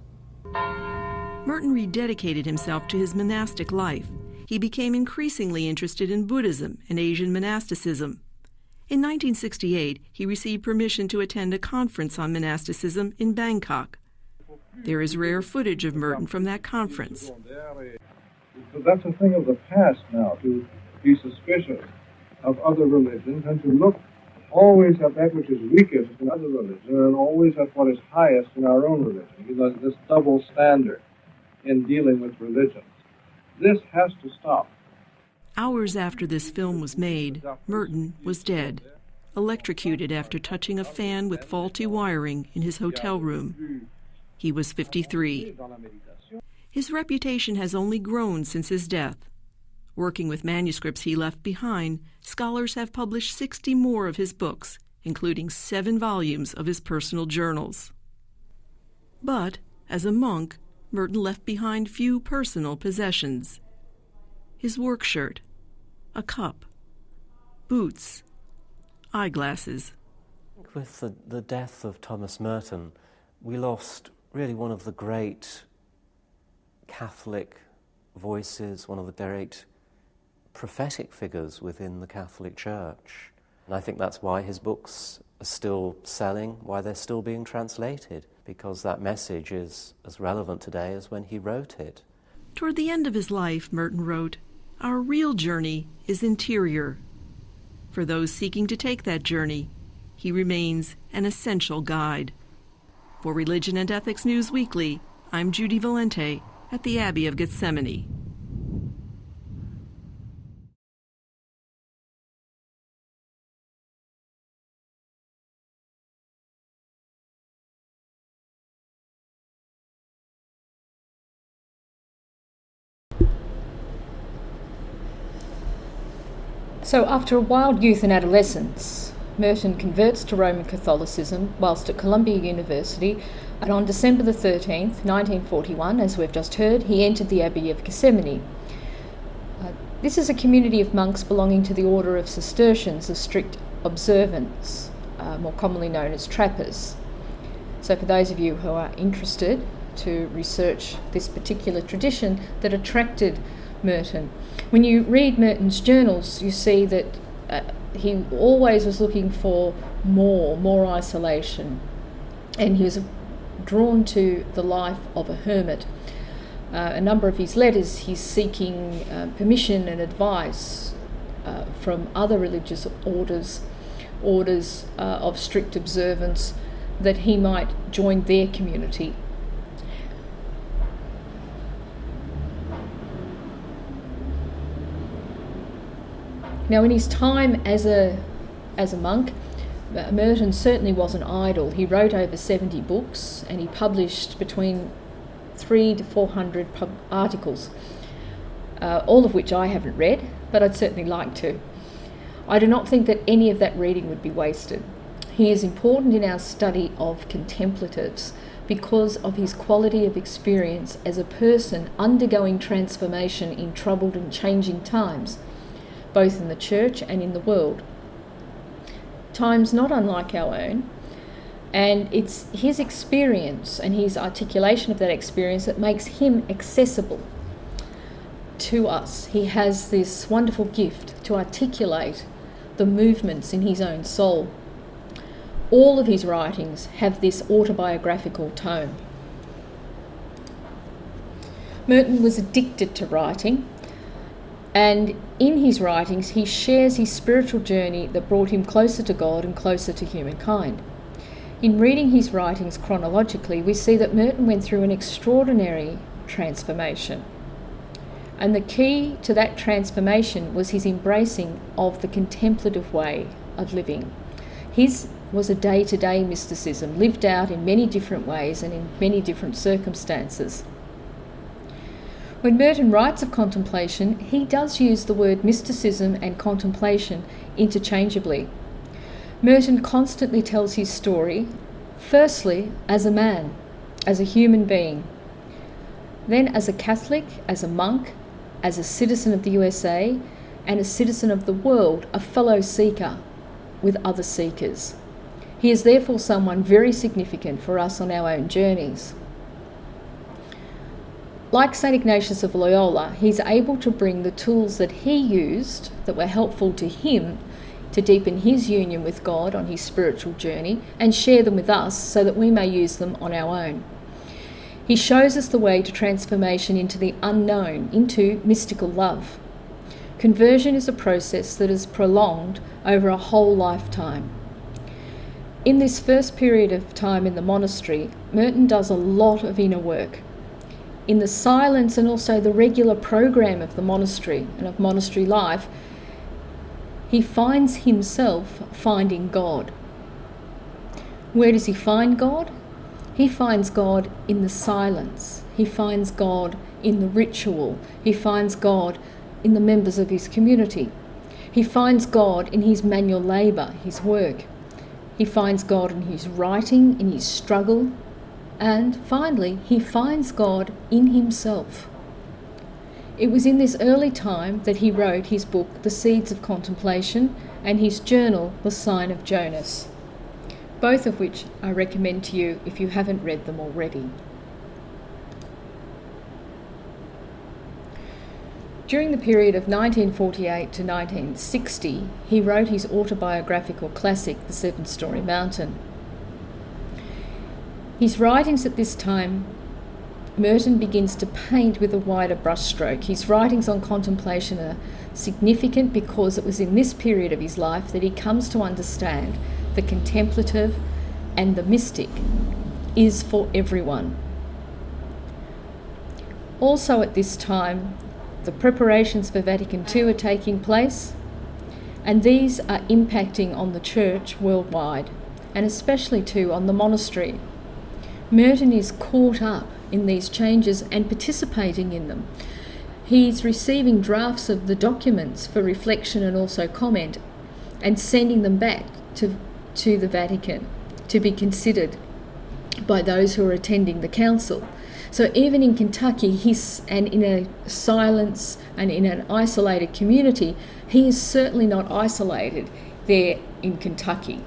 Merton rededicated himself to his monastic life. He became increasingly interested in Buddhism and Asian monasticism. In 1968, he received permission to attend a conference on monasticism in Bangkok. There is rare footage of Merton from that conference. But that's a thing of the past now, to be suspicious of other religions and to look always at that which is weakest in other religions and always at what is highest in our own religion. This double standard in dealing with religions. This has to stop. Hours after this film was made, Merton was dead, electrocuted after touching a fan with faulty wiring in his hotel room. He was 53. His reputation has only grown since his death. Working with manuscripts he left behind, scholars have published 60 more of his books, including 7 volumes of his personal journals. But, as a monk, Merton left behind few personal possessions. His work shirt, a cup, boots, eyeglasses. With the death of Thomas Merton, we lost really one of the great Catholic voices, one of the great prophetic figures within the Catholic Church. And I think that's why his books are still selling, why they're still being translated, because that message is as relevant today as when he wrote it. Toward the end of his life, Merton wrote, "Our real journey is interior. For those seeking to take that journey, he remains an essential guide." For Religion and Ethics News Weekly, I'm Judy Valente at the Abbey of Gethsemane. So after a wild youth and adolescence, Merton converts to Roman Catholicism whilst at Columbia University, and on December the 13th, 1941, as we've just heard, he entered the Abbey of Gethsemane. This is a community of monks belonging to the order of Cistercians of strict observance, more commonly known as trappers. So for those of you who are interested to research this particular tradition that attracted Merton, when you read Merton's journals, you see that he always was looking for more isolation, and he was drawn to the life of a hermit. A number of his letters, he's seeking permission and advice from other religious orders of strict observance, that he might join their community. Now, in his time as a monk, Merton certainly wasn't idle. He wrote over 70 books, and he published between 300 to 400 articles, all of which I haven't read, but I'd certainly like to. I do not think that any of that reading would be wasted. He is important in our study of contemplatives because of his quality of experience as a person undergoing transformation in troubled and changing times, both in the church and in the world. Times not unlike our own, and it's his experience and his articulation of that experience that makes him accessible to us. He has this wonderful gift to articulate the movements in his own soul. All of his writings have this autobiographical tone. Merton was addicted to writing, and in his writings he shares his spiritual journey that brought him closer to God and closer to humankind. In reading his writings chronologically, we see that Merton went through an extraordinary transformation. And the key to that transformation was his embracing of the contemplative way of living. His was a day-to-day mysticism, lived out in many different ways and in many different circumstances. When Merton writes of contemplation, he does use the word mysticism and contemplation interchangeably. Merton constantly tells his story, firstly as a man, as a human being, then as a Catholic, as a monk, as a citizen of the USA, and a citizen of the world, a fellow seeker with other seekers. He is therefore someone very significant for us on our own journeys. Like St. Ignatius of Loyola, he's able to bring the tools that he used that were helpful to him to deepen his union with God on his spiritual journey and share them with us so that we may use them on our own. He shows us the way to transformation into the unknown, into mystical love. Conversion is a process that is prolonged over a whole lifetime. In this first period of time in the monastery, Merton does a lot of inner work. In the silence and also the regular program of the monastery and of monastery life, he finds himself finding God. Where does he find God? He finds God in the silence. He finds God in the ritual. He finds God in the members of his community. He finds God in his manual labour, his work. He finds God in his writing, in his struggle, and finally, he finds God in himself. It was in this early time that he wrote his book, The Seeds of Contemplation, and his journal, The Sign of Jonas, both of which I recommend to you if you haven't read them already. During the period of 1948 to 1960, he wrote his autobiographical classic, The Seven-Storey Mountain. His writings at this time, Merton begins to paint with a wider brushstroke. His writings on contemplation are significant because it was in this period of his life that he comes to understand the contemplative and the mystic is for everyone. Also at this time, the preparations for Vatican II are taking place, and these are impacting on the Church worldwide, and especially too on the monastery. Merton is caught up in these changes and participating in them. He's receiving drafts of the documents for reflection and also comment, and sending them back to the Vatican to be considered by those who are attending the council. So even in Kentucky, and in a silence and in an isolated community, he is certainly not isolated there in Kentucky.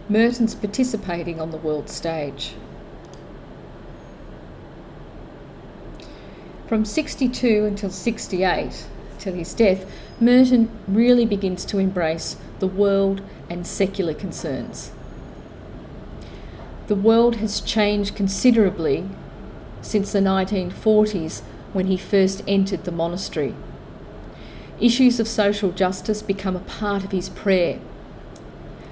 Merton's participating on the world stage. From 62 until 68, till his death, Merton really begins to embrace the world and secular concerns. The world has changed considerably since the 1940s when he first entered the monastery. Issues of social justice become a part of his prayer.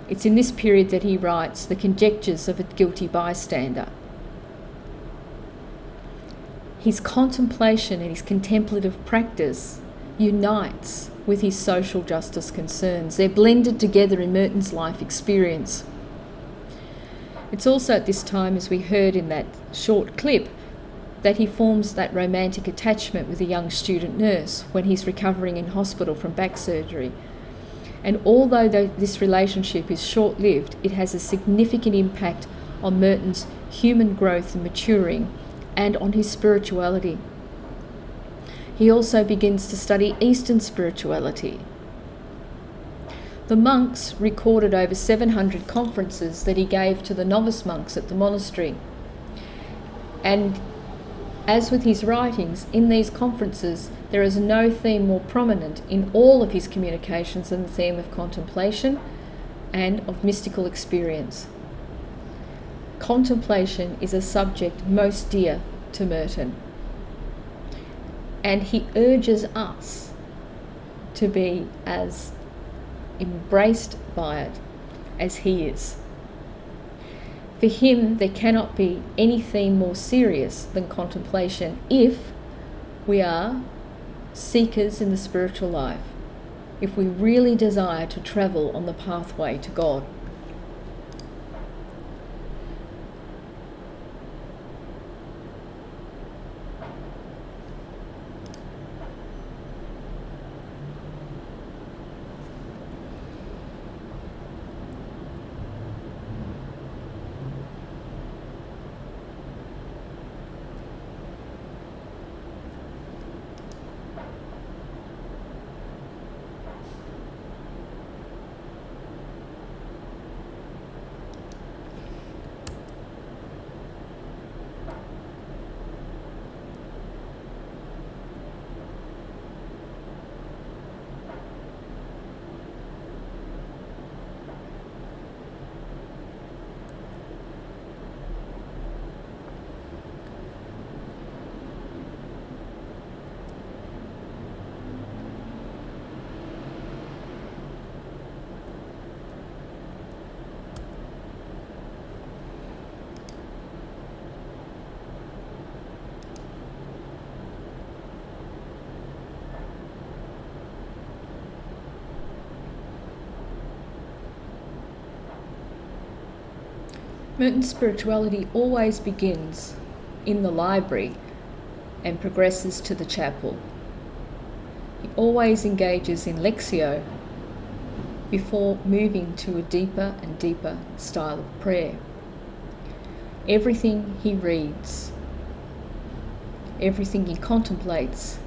It's in this period that he writes The Conjectures of a Guilty Bystander. His contemplation and his contemplative practice unites with his social justice concerns. They're blended together in Merton's life experience. It's also at this time, as we heard in that short clip, that he forms that romantic attachment with a young student nurse when he's recovering in hospital from back surgery. And although this relationship is short-lived, it has a significant impact on Merton's human growth and maturing and on his spirituality. He also begins to study Eastern spirituality. The monks recorded over 700 conferences that he gave to the novice monks at the monastery. And as with his writings, in these conferences, there is no theme more prominent in all of his communications than the theme of contemplation and of mystical experience. Contemplation is a subject most dear to Merton, and he urges us to be as embraced by it as he is. For him, there cannot be any theme more serious than contemplation if we are seekers in the spiritual life, if we really desire to travel on the pathway to God. Merton Spirituality always begins in the library and progresses to the chapel. He always engages in lectio before moving to a deeper and deeper style of prayer. Everything he reads, everything he contemplates,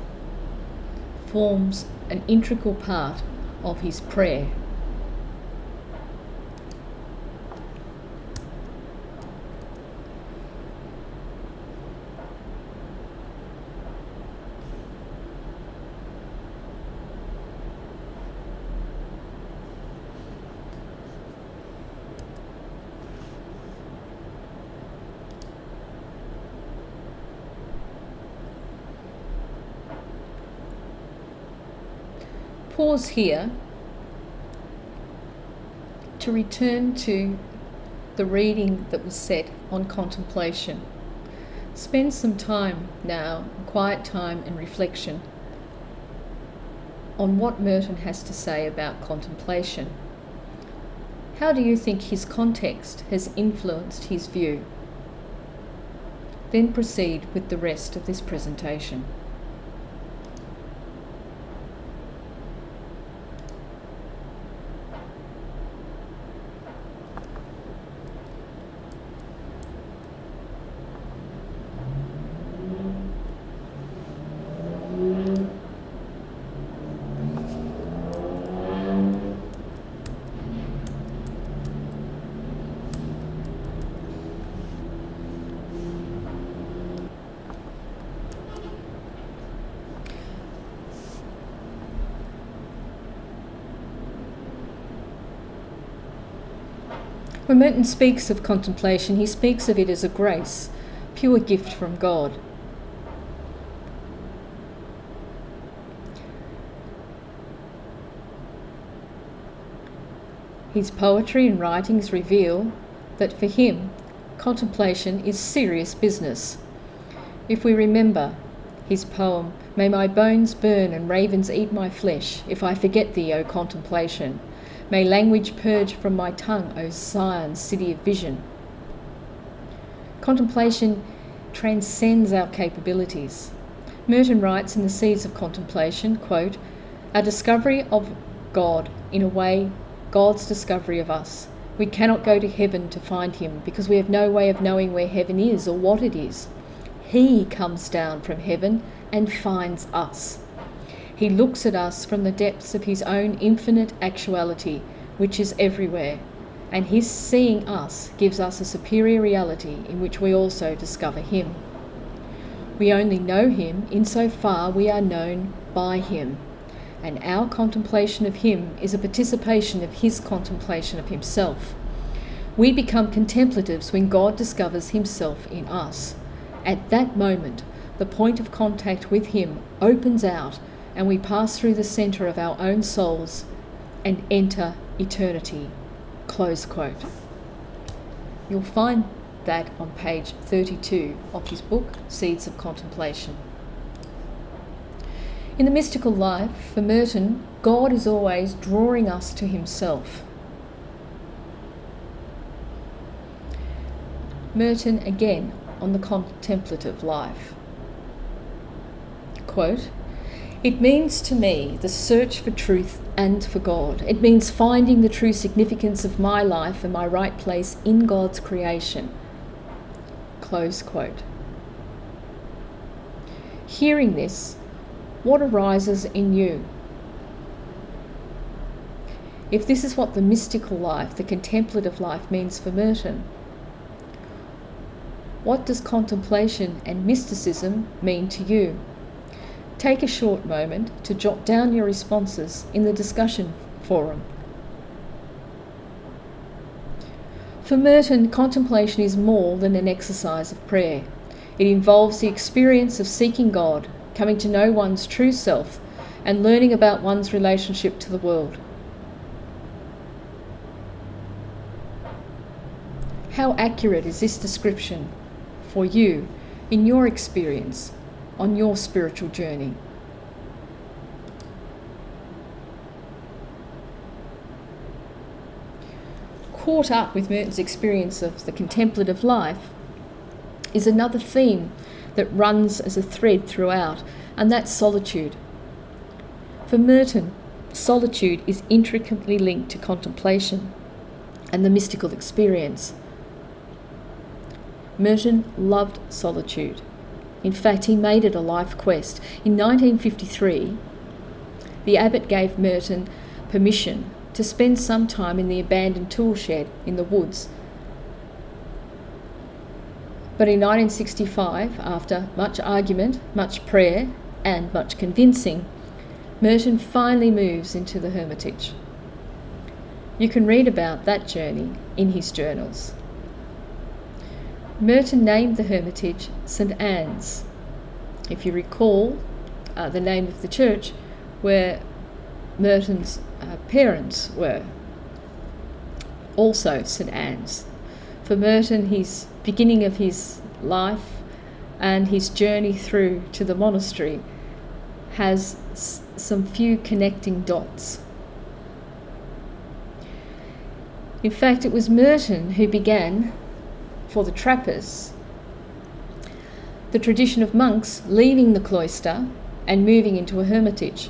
forms an integral part of his prayer. Pause here to return to the reading that was set on contemplation. Spend some time now, quiet time and reflection, on what Merton has to say about contemplation. How do you think his context has influenced his view? Then proceed with the rest of this presentation. When Merton speaks of contemplation, he speaks of it as a grace, pure gift from God. His poetry and writings reveal that for him, contemplation is serious business. If we remember his poem, "May my bones burn and ravens eat my flesh, if I forget thee, O contemplation. May language purge from my tongue, O Zion, city of vision." Contemplation transcends our capabilities. Merton writes in The Seeds of Contemplation, quote, "Our discovery of God, in a way, God's discovery of us. We cannot go to heaven to find him because we have no way of knowing where heaven is or what it is. He comes down from heaven and finds us. He looks at us from the depths of his own infinite actuality, which is everywhere, and his seeing us gives us a superior reality in which we also discover him. We only know him insofar we are known by him, and our contemplation of him is a participation of his contemplation of himself. We become contemplatives when God discovers himself in us. At that moment, the point of contact with him opens out, and we pass through the centre of our own souls and enter eternity." Close quote. You'll find that on page 32 of his book, Seeds of Contemplation. In the mystical life, for Merton, God is always drawing us to himself. Merton again on the contemplative life. Quote, "It means to me the search for truth and for God. It means finding the true significance of my life and my right place in God's creation." Close quote. Hearing this, what arises in you? If this is what the mystical life, the contemplative life means for Merton, what does contemplation and mysticism mean to you? Take a short moment to jot down your responses in the discussion forum. For Merton, contemplation is more than an exercise of prayer. It involves the experience of seeking God, coming to know one's true self, and learning about one's relationship to the world. How accurate is this description for you in your experience on your spiritual journey? Caught up with Merton's experience of the contemplative life is another theme that runs as a thread throughout, and that's solitude. For Merton, solitude is intricately linked to contemplation and the mystical experience. Merton loved solitude. In fact, he made it a life quest. In 1953, the abbot gave Merton permission to spend some time in the abandoned tool shed in the woods. But in 1965, after much argument, much prayer, and much convincing, Merton finally moves into the hermitage. You can read about that journey in his journals. Merton named the hermitage St. Anne's. If you recall, the name of the church where Merton's parents were, also St. Anne's. For Merton, his beginning of his life and his journey through to the monastery has some few connecting dots. In fact, it was Merton who began, for the Trappists, the tradition of monks leaving the cloister and moving into a hermitage.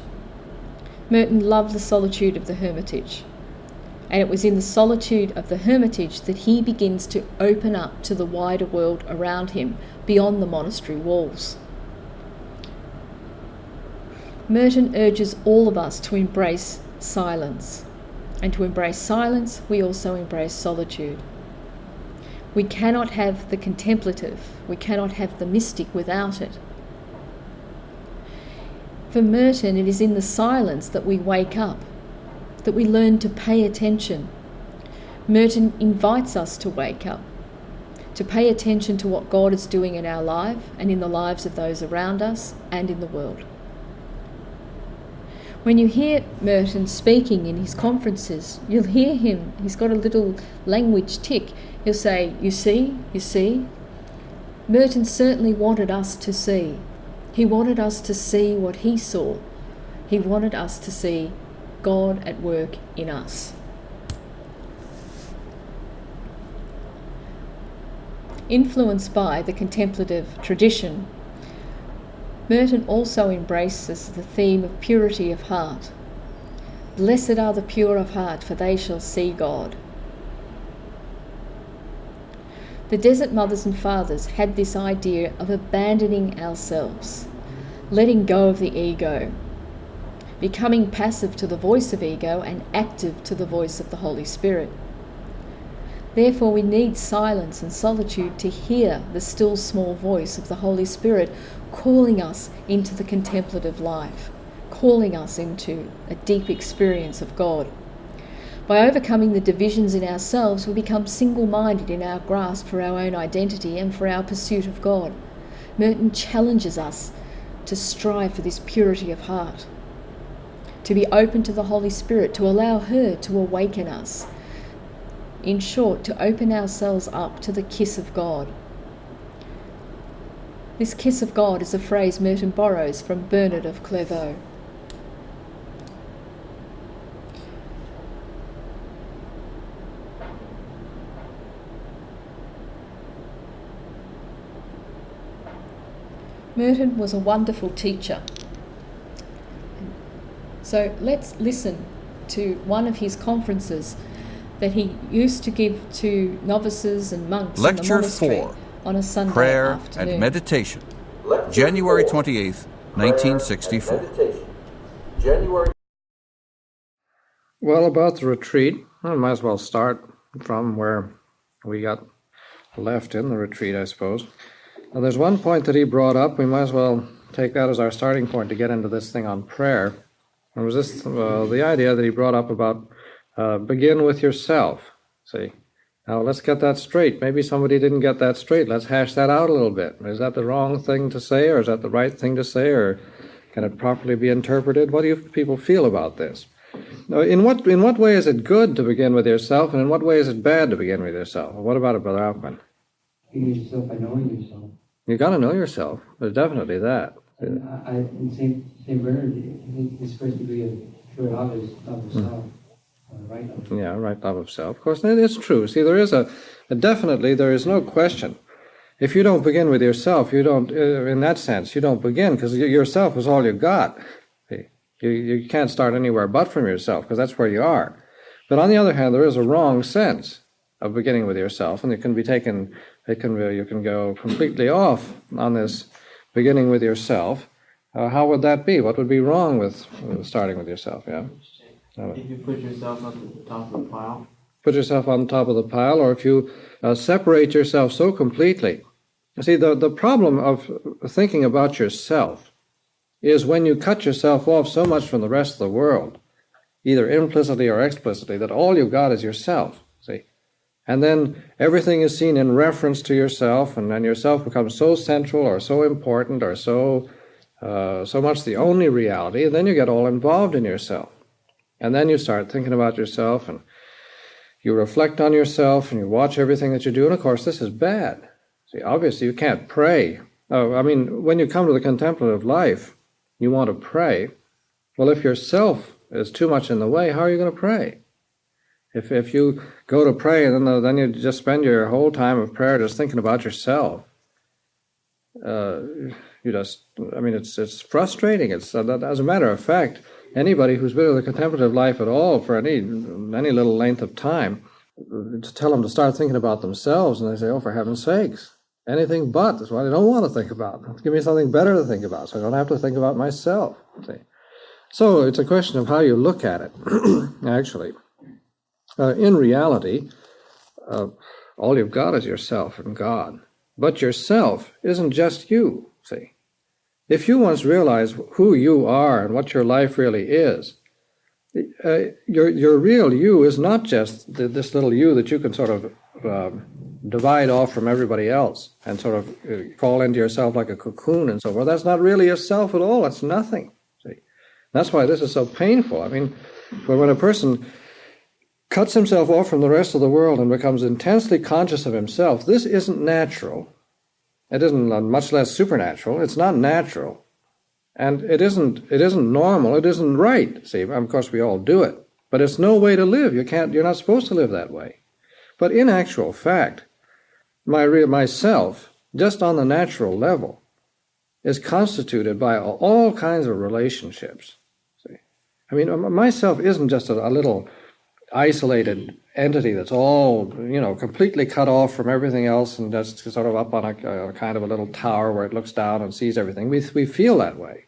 Merton loved the solitude of the hermitage, and it was in the solitude of the hermitage that he begins to open up to the wider world around him, beyond the monastery walls. Merton urges all of us to embrace silence, and to embrace silence, we also embrace solitude. We cannot have the contemplative, we cannot have the mystic without it. For Merton, it is in the silence that we wake up, that we learn to pay attention. Merton invites us to wake up, to pay attention to what God is doing in our life and in the lives of those around us and in the world. When you hear Merton speaking in his conferences, you'll hear him, he's got a little language tick. He'll say, you see. Merton certainly wanted us to see. He wanted us to see what he saw. He wanted us to see God at work in us. Influenced by the contemplative tradition, Merton also embraces the theme of purity of heart. Blessed are the pure of heart, for they shall see God. The Desert Mothers and Fathers had this idea of abandoning ourselves, letting go of the ego, becoming passive to the voice of ego and active to the voice of the Holy Spirit. Therefore, we need silence and solitude to hear the still small voice of the Holy Spirit calling us into the contemplative life, calling us into a deep experience of God. By overcoming the divisions in ourselves, we become single-minded in our grasp for our own identity and for our pursuit of God. Merton challenges us to strive for this purity of heart, to be open to the Holy Spirit, to allow her to awaken us. In short, to open ourselves up to the kiss of God. This kiss of God is a phrase Merton borrows from Bernard of Clairvaux. Merton was a wonderful teacher. So let's listen to one of his conferences that he used to give to novices and monks in the monastery on a Sunday Prayer afternoon. and Meditation, January 28th, 1964. Well, about the retreat, I might as well start from where we got left in the retreat, I suppose. Now, there's one point that he brought up. We might as well take that as our starting point to get into this thing on prayer. It was this, the idea that he brought up about begin with yourself. See, now let's get that straight. Maybe somebody didn't get that straight. Let's hash that out a little bit. Is that the wrong thing to say, or is that the right thing to say, or can it properly be interpreted? What do you people feel about this? Now, in what way is it good to begin with yourself, and in what way is it bad to begin with yourself? What about it, Brother Alkman? Being yourself by knowing yourself. You got to know yourself. There's definitely that. In St. Bernard, his first degree of pure love is love of self. Right love. Yeah, right love of self. Of course, it's true. See, there is definitely, there is no question. If you don't begin with yourself, you don't, in that sense, you don't begin, because yourself is all you got. See? You can't start anywhere but from yourself, because that's where you are. But on the other hand, there is a wrong sense of beginning with yourself, and it can be taken, you can go completely off on this beginning with yourself. How would that be? What would be wrong with starting with yourself? Yeah. If you put yourself up at the top of the pile. Put yourself on top of the pile, or if you separate yourself so completely. You see, the problem of thinking about yourself is when you cut yourself off so much from the rest of the world, either implicitly or explicitly, that all you've got is yourself, see? And then everything is seen in reference to yourself, and then yourself becomes so central or so important or so much the only reality, and then you get all involved in yourself. And then you start thinking about yourself, and you reflect on yourself, and you watch everything that you do, and of course this is bad. See, obviously you can't pray. When you come to the contemplative life, you want to pray. Well, if yourself is too much in the way, how are you going to pray? If you go to pray and then you just spend your whole time of prayer just thinking about yourself, it's frustrating. As a matter of fact, anybody who's been in the contemplative life at all for any little length of time, to tell them to start thinking about themselves, and they say, oh, for heaven's sakes, anything but. That's what I don't want to think about. Give me something better to think about, so I don't have to think about myself. See? So it's a question of how you look at it, actually. In reality, all you've got is yourself and God. But yourself isn't just you, see. If you once realize who you are and what your life really is, your real you is not just this little you that you can sort of divide off from everybody else and sort of crawl into yourself like a cocoon and so forth. That's not really yourself at all. That's nothing. See, that's why this is so painful. I mean, when a person cuts himself off from the rest of the world and becomes intensely conscious of himself, this isn't natural. It isn't, much less supernatural. It's not natural. And it isn't normal. It isn't right. See, of course we all do it. But it's no way to live. You're not supposed to live that way. But in actual fact, myself, just on the natural level, is constituted by all kinds of relationships. See, I mean, myself isn't just a little isolated entity that's all, completely cut off from everything else and just sort of up on a kind of a little tower where it looks down and sees everything. We feel that way.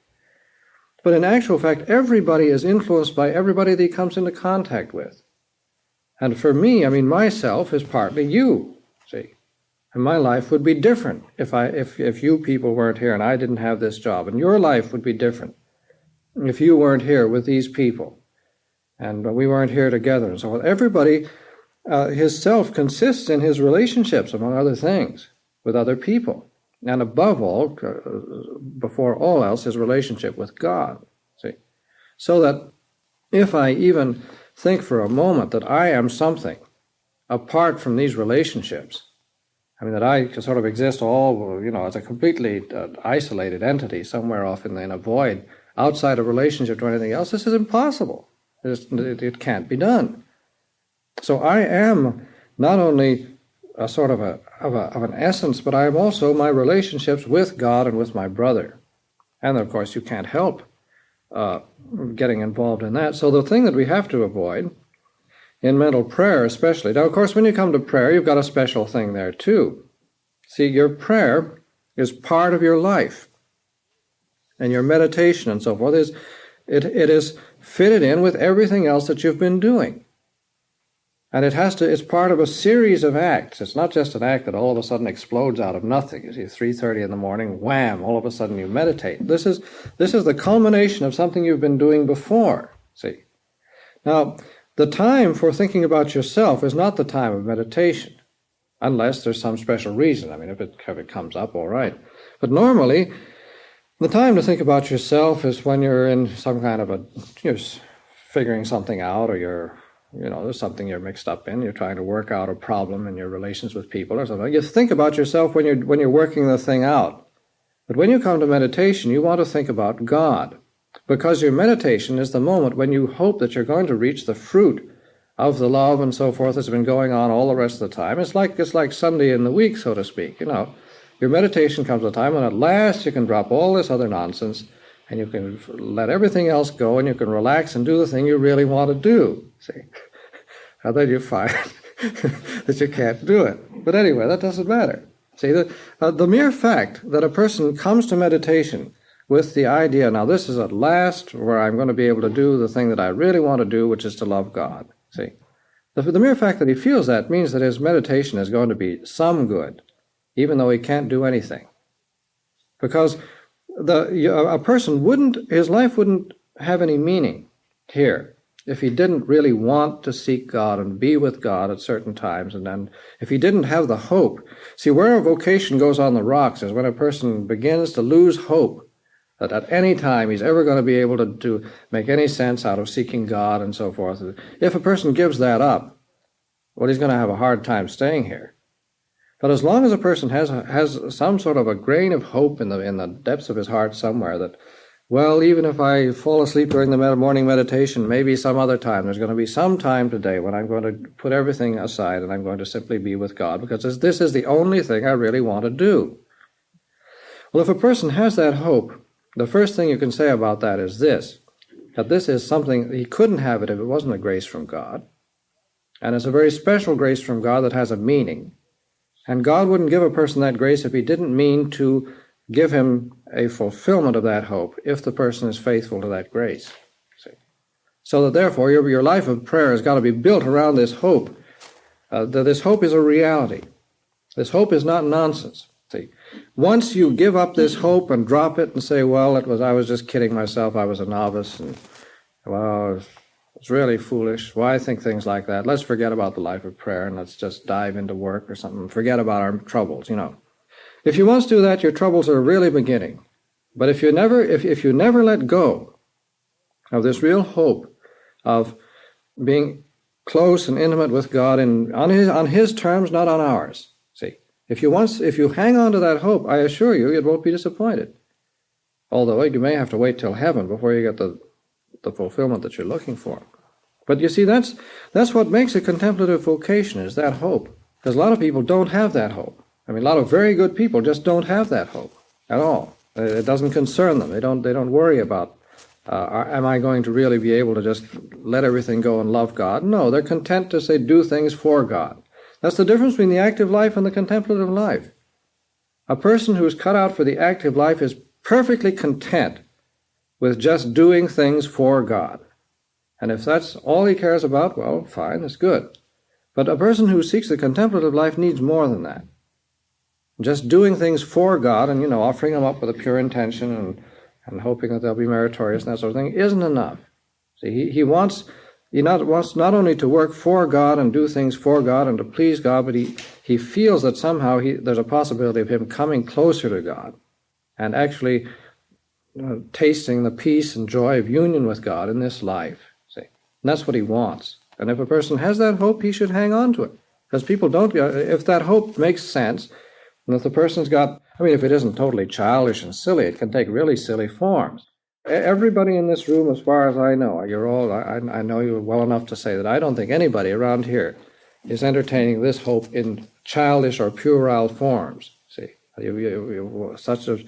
But in actual fact, everybody is influenced by everybody that he comes into contact with. And for me, myself is partly you, see. And my life would be different if you people weren't here and I didn't have this job. And your life would be different if you weren't here with these people. And we weren't here together and so on. Everybody, his self consists in his relationships, among other things, with other people. And above all, before all else, his relationship with God. See? So that if I even think for a moment that I am something apart from these relationships, that I can sort of exist all, as a completely isolated entity somewhere off in a void, outside of relationship to anything else, this is impossible. It can't be done. So I am not only a sort of an essence, but I am also my relationships with God and with my brother. And of course you can't help getting involved in that. So the thing that we have to avoid, in mental prayer especially, now of course when you come to prayer you've got a special thing there too. See, your prayer is part of your life. And your meditation and so forth it is fitted in with everything else that you've been doing. And it's part of a series of acts. It's not just an act that all of a sudden explodes out of nothing. You see, 3:30 in the morning, wham, all of a sudden you meditate. This is the culmination of something you've been doing before, see. Now, the time for thinking about yourself is not the time of meditation, unless there's some special reason. If it comes up, all right. But normally, the time to think about yourself is when you're in some kind of you're figuring something out, or there's something you're mixed up in. You're trying to work out a problem in your relations with people or something. You think about yourself when you're working the thing out. But when you come to meditation, you want to think about God, because your meditation is the moment when you hope that you're going to reach the fruit of the love and so forth that's been going on all the rest of the time. It's like Sunday in the week, so to speak. Your meditation comes at a time when at last you can drop all this other nonsense And you can let everything else go, and you can relax and do the thing you really want to do. See? And then you find that you can't do it. But anyway, that doesn't matter. See, the mere fact that a person comes to meditation with the idea, now this is at last where I'm going to be able to do the thing that I really want to do, which is to love God. See, the mere fact that he feels that means that his meditation is going to be some good, even though he can't do anything. Because a person his life wouldn't have any meaning here if he didn't really want to seek God and be with God at certain times, and then if he didn't have the hope. See, where a vocation goes on the rocks is when a person begins to lose hope that at any time he's ever going to be able to make any sense out of seeking God and so forth. If a person gives that up, well, he's going to have a hard time staying here. But as long as a person has some sort of a grain of hope in the depths of his heart somewhere that, well, even if I fall asleep during the morning meditation, maybe some other time, there's going to be some time today when I'm going to put everything aside and I'm going to simply be with God, because this is the only thing I really want to do. Well, if a person has that hope, the first thing you can say about that is this, that this is something, he couldn't have it if it wasn't a grace from God. And it's a very special grace from God that has a meaning. And God wouldn't give a person that grace if he didn't mean to give him a fulfillment of that hope if the person is faithful to that grace. See? So that therefore your life of prayer has got to be built around this hope, that this hope is a reality. This hope is not nonsense. See? Once you give up this hope and drop it and say, well, I was just kidding myself, I was a novice, and well, it's really foolish. Why think things like that? Let's forget about the life of prayer and let's just dive into work or something. Forget about our troubles, If you once do that, your troubles are really beginning. But if you never let go of this real hope of being close and intimate with God on His terms, not on ours. See, if you hang on to that hope, I assure you, you won't be disappointed. Although you may have to wait till heaven before you get the fulfillment that you're looking for. But you see, that's what makes a contemplative vocation, is that hope. Because a lot of people don't have that hope. I mean, a lot of very good people just don't have that hope at all. It doesn't concern them. They don't worry about, am I going to really be able to just let everything go and love God? No, they're content to say, do things for God. That's the difference between the active life and the contemplative life. A person who's cut out for the active life is perfectly content with just doing things for God. And if that's all he cares about, well, fine, that's good. But a person who seeks the contemplative life needs more than that. Just doing things for God and, offering them up with a pure intention and hoping that they'll be meritorious and that sort of thing isn't enough. See, he wants not only to work for God and do things for God and to please God, but he feels that somehow there's a possibility of him coming closer to God and actually tasting the peace and joy of union with God in this life. See, and that's what he wants. And if a person has that hope, he should hang on to it. Because people don't, if that hope makes sense, and if the person's got, if it isn't totally childish and silly, it can take really silly forms. Everybody in this room, as far as I know, I know you well enough to say that I don't think anybody around here is entertaining this hope in childish or puerile forms. See, such as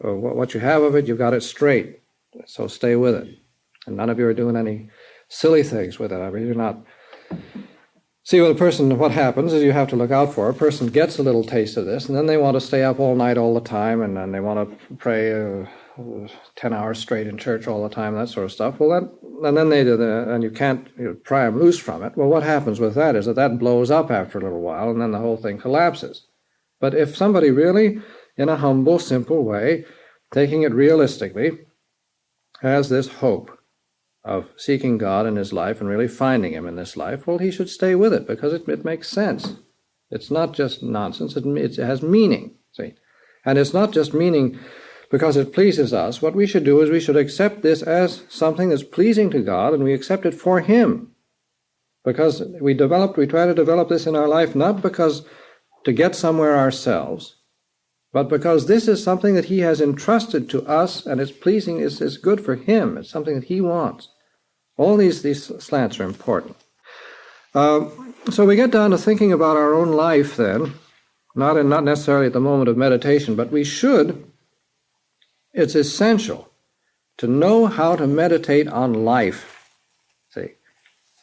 what you have of it, you've got it straight, so stay with it. And none of you are doing any silly things with it. You're not. See, what happens is you have to look out for. A person gets a little taste of this, and then they want to stay up all night all the time, and then they want to pray 10 hours straight in church all the time, that sort of stuff. Well, and you can't pry them loose from it. Well, what happens with that is that blows up after a little while, and then the whole thing collapses. But if somebody really, in a humble, simple way, taking it realistically, has this hope of seeking God in his life and really finding him in this life, well, he should stay with it because it makes sense. It's not just nonsense. It has meaning, see. And it's not just meaning because it pleases us. What we should do is we should accept this as something that's pleasing to God, and we accept it for him. Because we try to develop this in our life not because to get somewhere ourselves, but because this is something that he has entrusted to us, and it's pleasing, it's good for him. It's something that he wants. All these slants are important. So we get down to thinking about our own life then, not necessarily at the moment of meditation, but we should. It's essential to know how to meditate on life. See?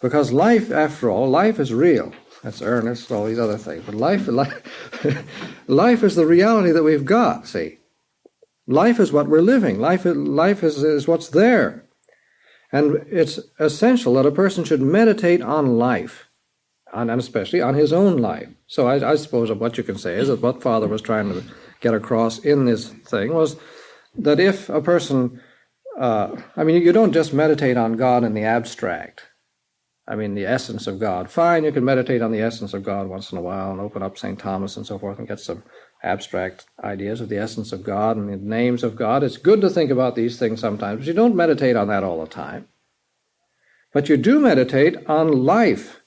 Because life, after all, life is real. That's earnest, all these other things. But life is the reality that we've got, see? Life is what we're living. Life is what's there. And it's essential that a person should meditate on life, and especially on his own life. So I suppose what you can say is that what Father was trying to get across in this thing was that if a person, you don't just meditate on God in the abstract. The essence of God. Fine, you can meditate on the essence of God once in a while and open up St. Thomas and so forth and get some abstract ideas of the essence of God and the names of God. It's good to think about these things sometimes, but you don't meditate on that all the time. But you do meditate on life,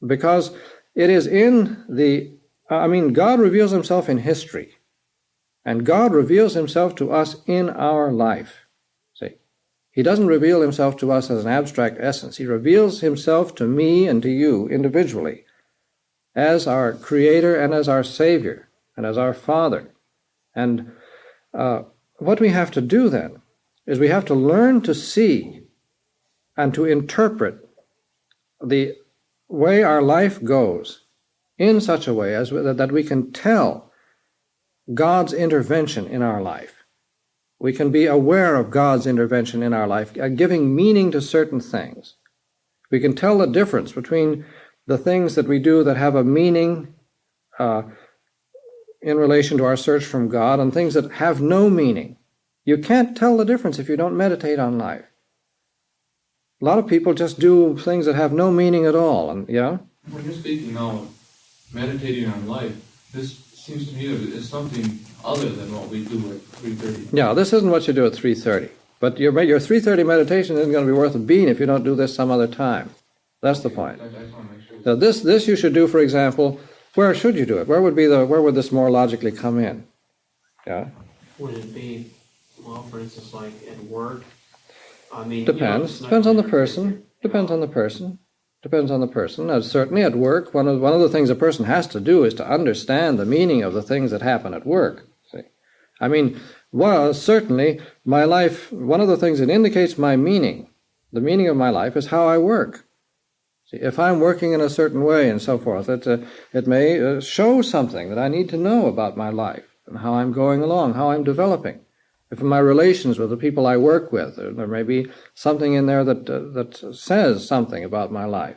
because it is in the, God reveals himself in history, and God reveals himself to us in our life. See, he doesn't reveal himself to us as an abstract essence. He reveals himself to me and to you individually as our Creator and as our Savior and as our Father. And what we have to do then is we have to learn to see and to interpret the way our life goes in such a way as that we can tell God's intervention in our life. We can be aware of God's intervention in our life, giving meaning to certain things. We can tell the difference between the things that we do that have a meaning in relation to our search from God and things that have no meaning. You can't tell the difference if you don't meditate on life. A lot of people just do things that have no meaning at all. And when you're speaking now of meditating on life, this seems to me is something other than what we do at 3:30. Yeah, this isn't what you do at 3:30. But your 3:30 meditation isn't going to be worth a bean if you don't do this some other time. That's the point. I just want to make sure. Now, this you should do, for example. Where should you do it? Where would this more logically come in? Yeah. Would it be, well, for instance, like at work? Depends. Depends on the person. Depends on the person. Depends on the person. Now, certainly at work, one of the things a person has to do is to understand the meaning of the things that happen at work. See, certainly my life. One of the things that indicates my meaning, the meaning of my life, is how I work. See, if I'm working in a certain way and so forth, it may show something that I need to know about my life and how I'm going along, how I'm developing. If in my relations with the people I work with, there may be something in there that says something about my life.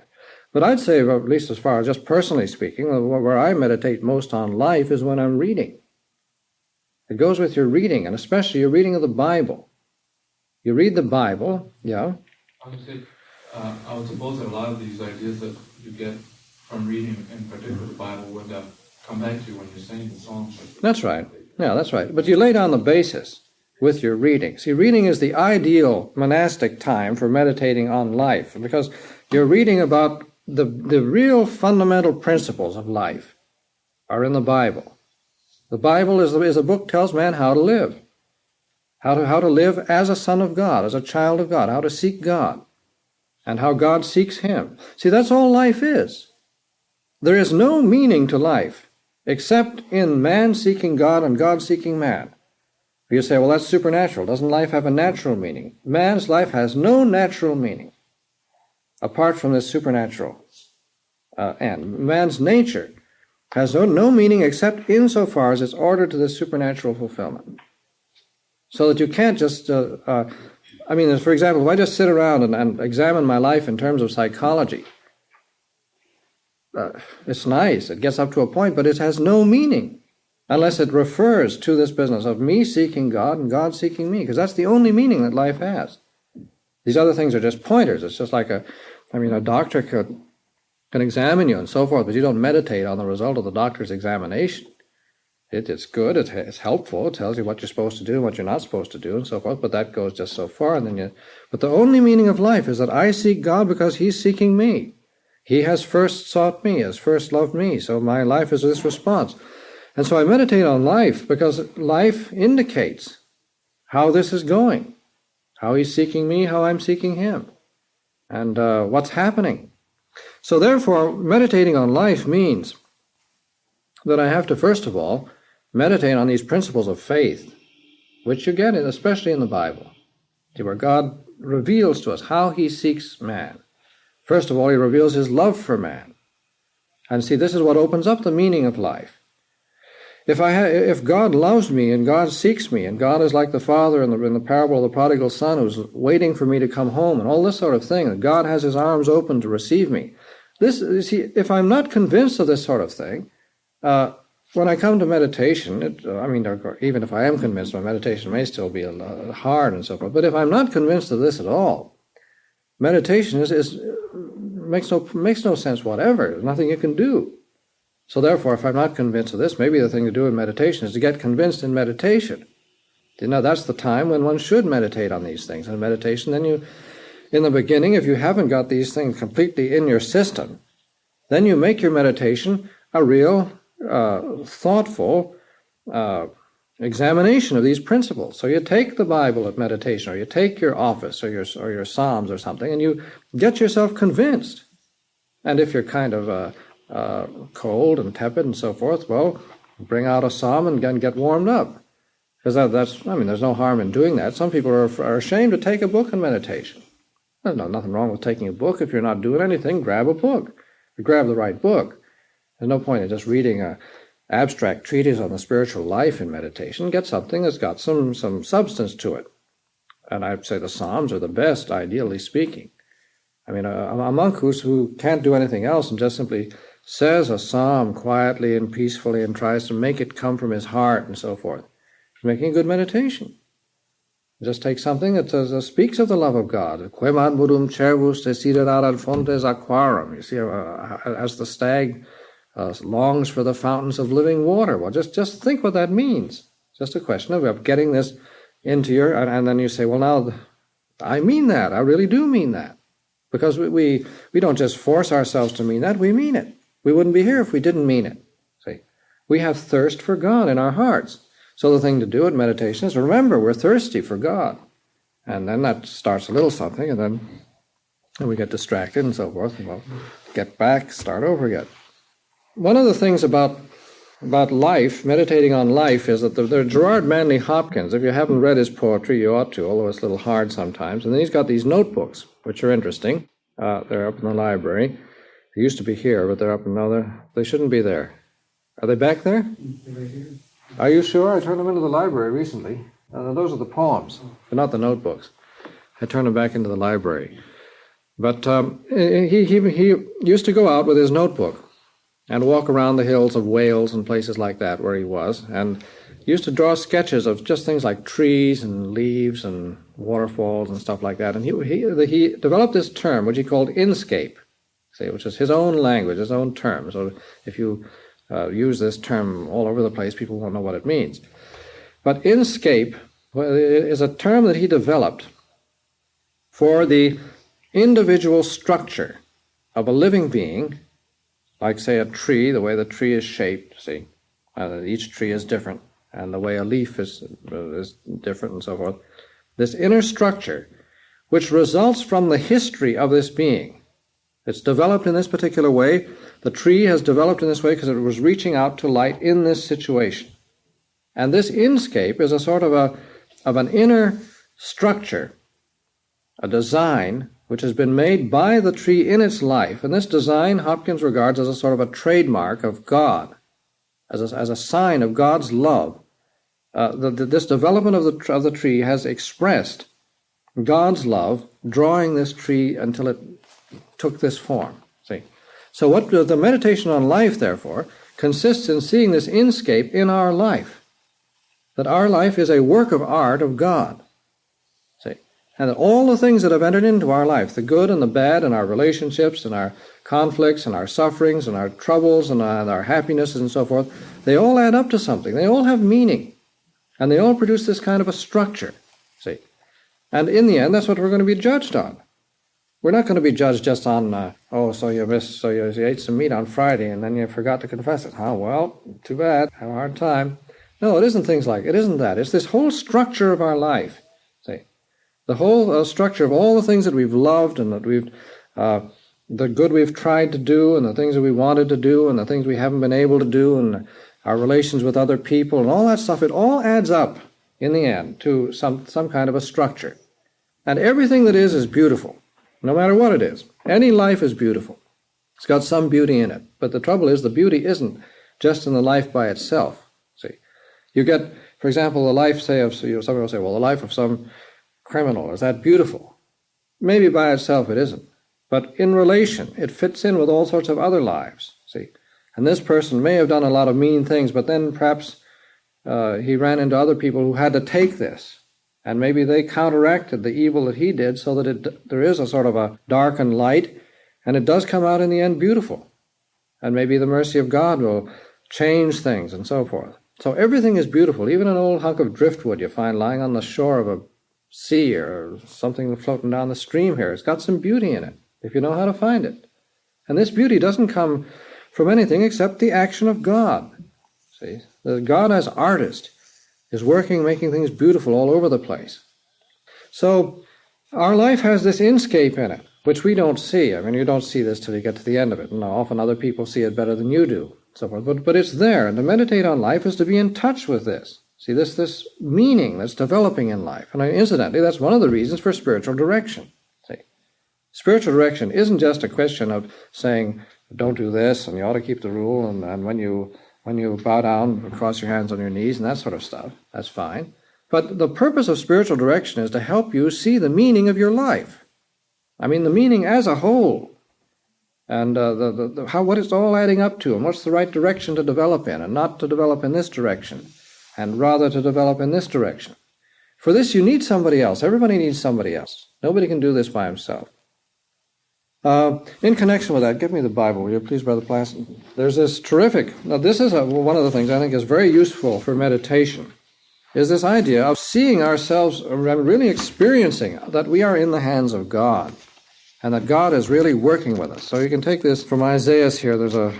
But I'd say, at least as far as just personally speaking, where I meditate most on life is when I'm reading. It goes with your reading, and especially your reading of the Bible. You read the Bible, yeah? I would suppose that a lot of these ideas that you get from reading, in particular the Bible, would come back to you when you're saying the Psalms. That's right. Yeah, that's right. But you lay down the basis with your reading. See, reading is the ideal monastic time for meditating on life, because you're reading about the real fundamental principles of life are in the Bible. The Bible is a book that tells man how to live, how to live as a son of God, as a child of God, how to seek God, and how God seeks him. See, that's all life is. There is no meaning to life except in man seeking God and God seeking man. You say, well, that's supernatural. Doesn't life have a natural meaning? Man's life has no natural meaning apart from this supernatural end. Man's nature has no meaning except insofar as it's ordered to this supernatural fulfillment. So that you can't just, for example, if I just sit around and examine my life in terms of psychology, it's nice, it gets up to a point, but it has no meaning unless it refers to this business of me seeking God and God seeking me, because that's the only meaning that life has. These other things are just pointers. It's just like a doctor can examine you and so forth, but you don't meditate on the result of the doctor's examination. It's good, it's helpful, it tells you what you're supposed to do and what you're not supposed to do and so forth, but that goes just so far. But the only meaning of life is that I seek God because he's seeking me. He has first sought me, has first loved me, so my life is this response. And so I meditate on life because life indicates how this is going, how he's seeking me, how I'm seeking him, and what's happening. So therefore, meditating on life means that I have to, first of all, meditate on these principles of faith, which you get especially in the Bible. See, where God reveals to us how he seeks man. First of all, he reveals his love for man. And see, this is what opens up the meaning of life. If God loves me and God seeks me and God is like the father in the parable of the prodigal son who's waiting for me to come home and all this sort of thing, and God has his arms open to receive me. If I'm not convinced of this sort of thing, when I come to meditation, even if I am convinced, my meditation may still be hard and so forth, but if I'm not convinced of this at all, meditation makes no sense whatever. There's nothing you can do. So therefore, if I'm not convinced of this, maybe the thing to do in meditation is to get convinced in meditation. You know, that's the time when one should meditate on these things. In meditation, then in the beginning, if you haven't got these things completely in your system, then you make your meditation a real thoughtful examination of these principles. So you take the Bible at meditation, or you take your office or your Psalms or something, and you get yourself convinced. And if you're kind of cold and tepid and so forth, well, bring out a Psalm and get warmed up. Because there's no harm in doing that. Some people are ashamed to take a book in meditation. There's nothing wrong with taking a book. If you're not doing anything, grab a book. You grab the right book. There's no point in just reading an abstract treatise on the spiritual life in meditation. Get something that's got some substance to it. And I'd say the Psalms are the best, ideally speaking. I mean, a monk who can't do anything else and just simply says a psalm quietly and peacefully and tries to make it come from his heart and so forth, is making a good meditation. Just take something that speaks of the love of God. Quem ad modum cervus desiderat ad fontes aquarum. You see, as the stag longs for the fountains of living water. Well, just think what that means. Just a question of getting this into your... And then you say, well, now, I mean that. I really do mean that. Because we don't just force ourselves to mean that, we mean it. We wouldn't be here if we didn't mean it. See, we have thirst for God in our hearts. So the thing to do in meditation is remember we're thirsty for God. And then that starts a little something, and then we get distracted and so forth, and we'll get back, start over again. One of the things about life, meditating on life, is that there's Gerard Manley Hopkins. If you haven't read his poetry, you ought to, although it's a little hard sometimes. And then he's got these notebooks, which are interesting. They're up in the library. They used to be here, but they're up in they shouldn't be there. Are they back there? They're right here. Are you sure? I turned them into the library recently. Those are the poems, but not the notebooks. I turned them back into the library. But he used to go out with his notebook and walk around the hills of Wales and places like that where he was, and used to draw sketches of just things like trees and leaves and waterfalls and stuff like that. And he developed this term, which he called inscape, which is his own language, his own term. So if you use this term all over the place, people won't know what it means. But inscape is a term that he developed for the individual structure of a living being, like, say, a tree, the way the tree is shaped, see. Each tree is different, and the way a leaf is different and so forth. This inner structure, which results from the history of this being. It's developed in this particular way. The tree has developed in this way because it was reaching out to light in this situation. And this inscape is a sort of an inner structure, a design, which has been made by the tree in its life. And this design Hopkins regards as a sort of a trademark of God, as a sign of God's love. This development of the tree has expressed God's love, drawing this tree until it took this form. See? So what the meditation on life, therefore, consists in seeing this inscape in our life, that our life is a work of art of God. See? And that all the things that have entered into our life, the good and the bad, and our relationships, and our conflicts, and our sufferings, and our troubles, and our happinesses, and so forth, they all add up to something. They all have meaning. And they all produce this kind of a structure. See? And in the end, that's what we're going to be judged on. We're not going to be judged just on, so you ate some meat on Friday and then you forgot to confess it. Oh, well, too bad. Have a hard time. No, it isn't things like it. Isn't that. It's this whole structure of our life. See, the whole structure of all the things that we've loved and that we've, the good we've tried to do and the things that we wanted to do and the things we haven't been able to do and our relations with other people and all that stuff. It all adds up in the end to some kind of a structure. And everything that is beautiful, no matter what it is. Any life is beautiful. It's got some beauty in it. But the trouble is the beauty isn't just in the life by itself. See, you get, for example, the life, say, of, somebody will say, well, the life of some criminal, is that beautiful? Maybe by itself it isn't. But in relation, it fits in with all sorts of other lives, see. And this person may have done a lot of mean things, but then perhaps he ran into other people who had to take this. And maybe they counteracted the evil that he did so that there is a sort of a darkened light, and it does come out in the end beautiful. And maybe the mercy of God will change things and so forth. So everything is beautiful. Even an old hunk of driftwood you find lying on the shore of a sea or something floating down the stream here. It's got some beauty in it, if you know how to find it. And this beauty doesn't come from anything except the action of God. See, God as artist is working, making things beautiful all over the place. So our life has this inscape in it, which we don't see. I mean, you don't see this till you get to the end of it, and often other people see it better than you do, so forth. But it's there, and to meditate on life is to be in touch with this. See, this meaning that's developing in life. And incidentally, that's one of the reasons for spiritual direction. See, spiritual direction isn't just a question of saying, don't do this, and you ought to keep the rule, and when you bow down, cross your hands on your knees, and that sort of stuff. That's fine. But the purpose of spiritual direction is to help you see the meaning of your life. I mean, the meaning as a whole, and what it's all adding up to, and what's the right direction to develop in, and not to develop in this direction, and rather to develop in this direction. For this, you need somebody else. Everybody needs somebody else. Nobody can do this by himself. In connection with that, give me the Bible, will you please, Brother Plassen? There's this terrific, now this is one of the things I think is very useful for meditation, is this idea of seeing ourselves, really experiencing that we are in the hands of God, and that God is really working with us. So you can take this from Isaiah's here, there's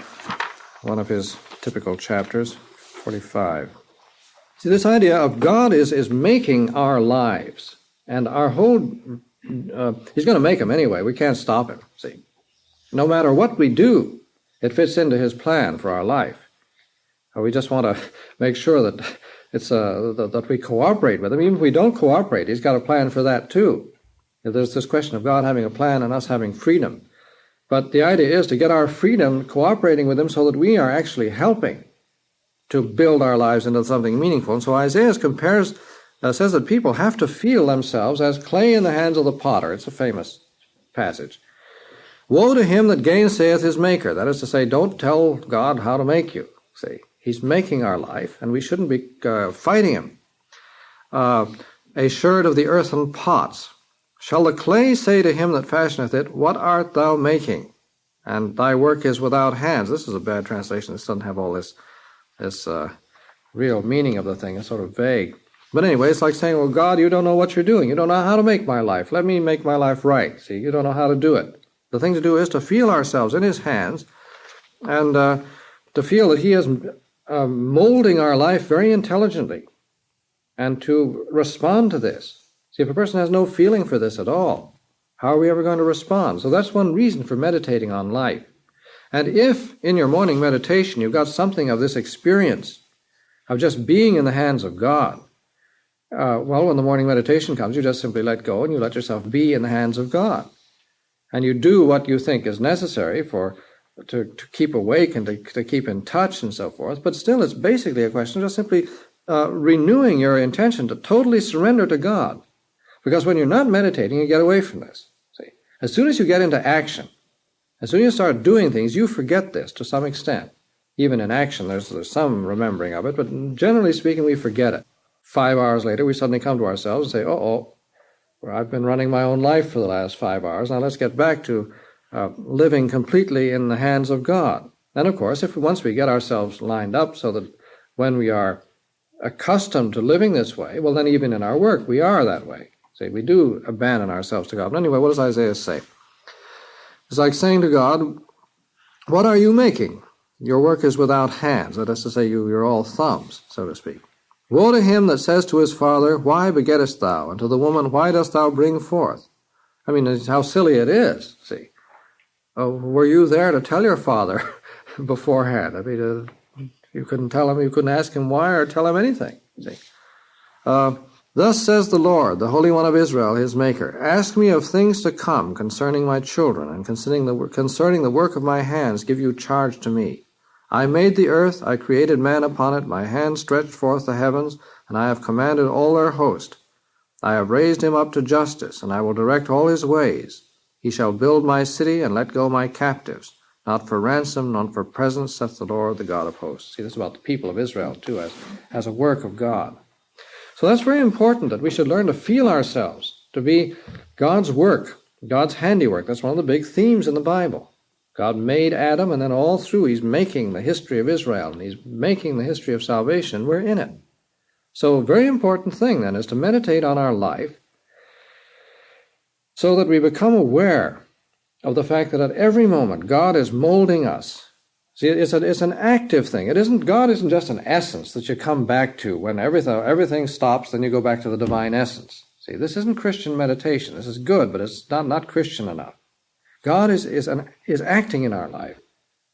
one of his typical chapters, 45. See, this idea of God is making our lives, and our whole he's going to make them anyway. We can't stop him, see. No matter what we do, it fits into his plan for our life. We just want to make sure that that we cooperate with him. Even if we don't cooperate, he's got a plan for that too. There's this question of God having a plan and us having freedom. But the idea is to get our freedom cooperating with him so that we are actually helping to build our lives into something meaningful. And so Isaiah says that people have to feel themselves as clay in the hands of the potter. It's a famous passage. Woe to him that gainsayeth his maker. That is to say, don't tell God how to make you. See, he's making our life, and we shouldn't be fighting him. A sherd of the earthen pots. Shall the clay say to him that fashioneth it, what art thou making? And thy work is without hands. This is a bad translation. This doesn't have all this real meaning of the thing. It's sort of vague. But anyway, it's like saying, well, God, you don't know what you're doing. You don't know how to make my life. Let me make my life right. See, you don't know how to do it. The thing to do is to feel ourselves in his hands and to feel that he is molding our life very intelligently and to respond to this. See, if a person has no feeling for this at all, how are we ever going to respond? So that's one reason for meditating on life. And if in your morning meditation you've got something of this experience of just being in the hands of God, well, when the morning meditation comes, you just simply let go and you let yourself be in the hands of God. And you do what you think is necessary to keep awake and to keep in touch and so forth. But still, it's basically a question of just simply renewing your intention to totally surrender to God. Because when you're not meditating, you get away from this. See, as soon as you get into action, as soon as you start doing things, you forget this to some extent. Even in action, there's some remembering of it, but generally speaking, we forget it. 5 hours later, we suddenly come to ourselves and say, well, I've been running my own life for the last 5 hours. Now let's get back to living completely in the hands of God. And of course, once we get ourselves lined up so that when we are accustomed to living this way, well, then even in our work, we are that way. See, we do abandon ourselves to God. But anyway, what does Isaiah say? It's like saying to God, what are you making? Your work is without hands. That is to say, you're all thumbs, so to speak. Woe to him that says to his father, why begettest thou? And to the woman, why dost thou bring forth? I mean, how silly it is, see. Oh, were you there to tell your father beforehand? I mean, you couldn't tell him, you couldn't ask him why or tell him anything, see. Thus says the Lord, the Holy One of Israel, his Maker, ask me of things to come concerning my children, and concerning the work of my hands give you charge to me. I made the earth, I created man upon it, my hand stretched forth the heavens, and I have commanded all their host. I have raised him up to justice, and I will direct all his ways. He shall build my city and let go my captives, not for ransom, not for presents, saith the Lord, the God of hosts. See, this is about the people of Israel, too, as a work of God. So that's very important, that we should learn to feel ourselves to be God's work, God's handiwork. That's one of the big themes in the Bible. God made Adam, and then all through he's making the history of Israel, and he's making the history of salvation. We're in it. So a very important thing, then, is to meditate on our life so that we become aware of the fact that at every moment God is molding us. See, it's an active thing. God isn't just an essence that you come back to when everything stops, then you go back to the divine essence. See, this isn't Christian meditation. This is good, but it's not Christian enough. God is acting in our life.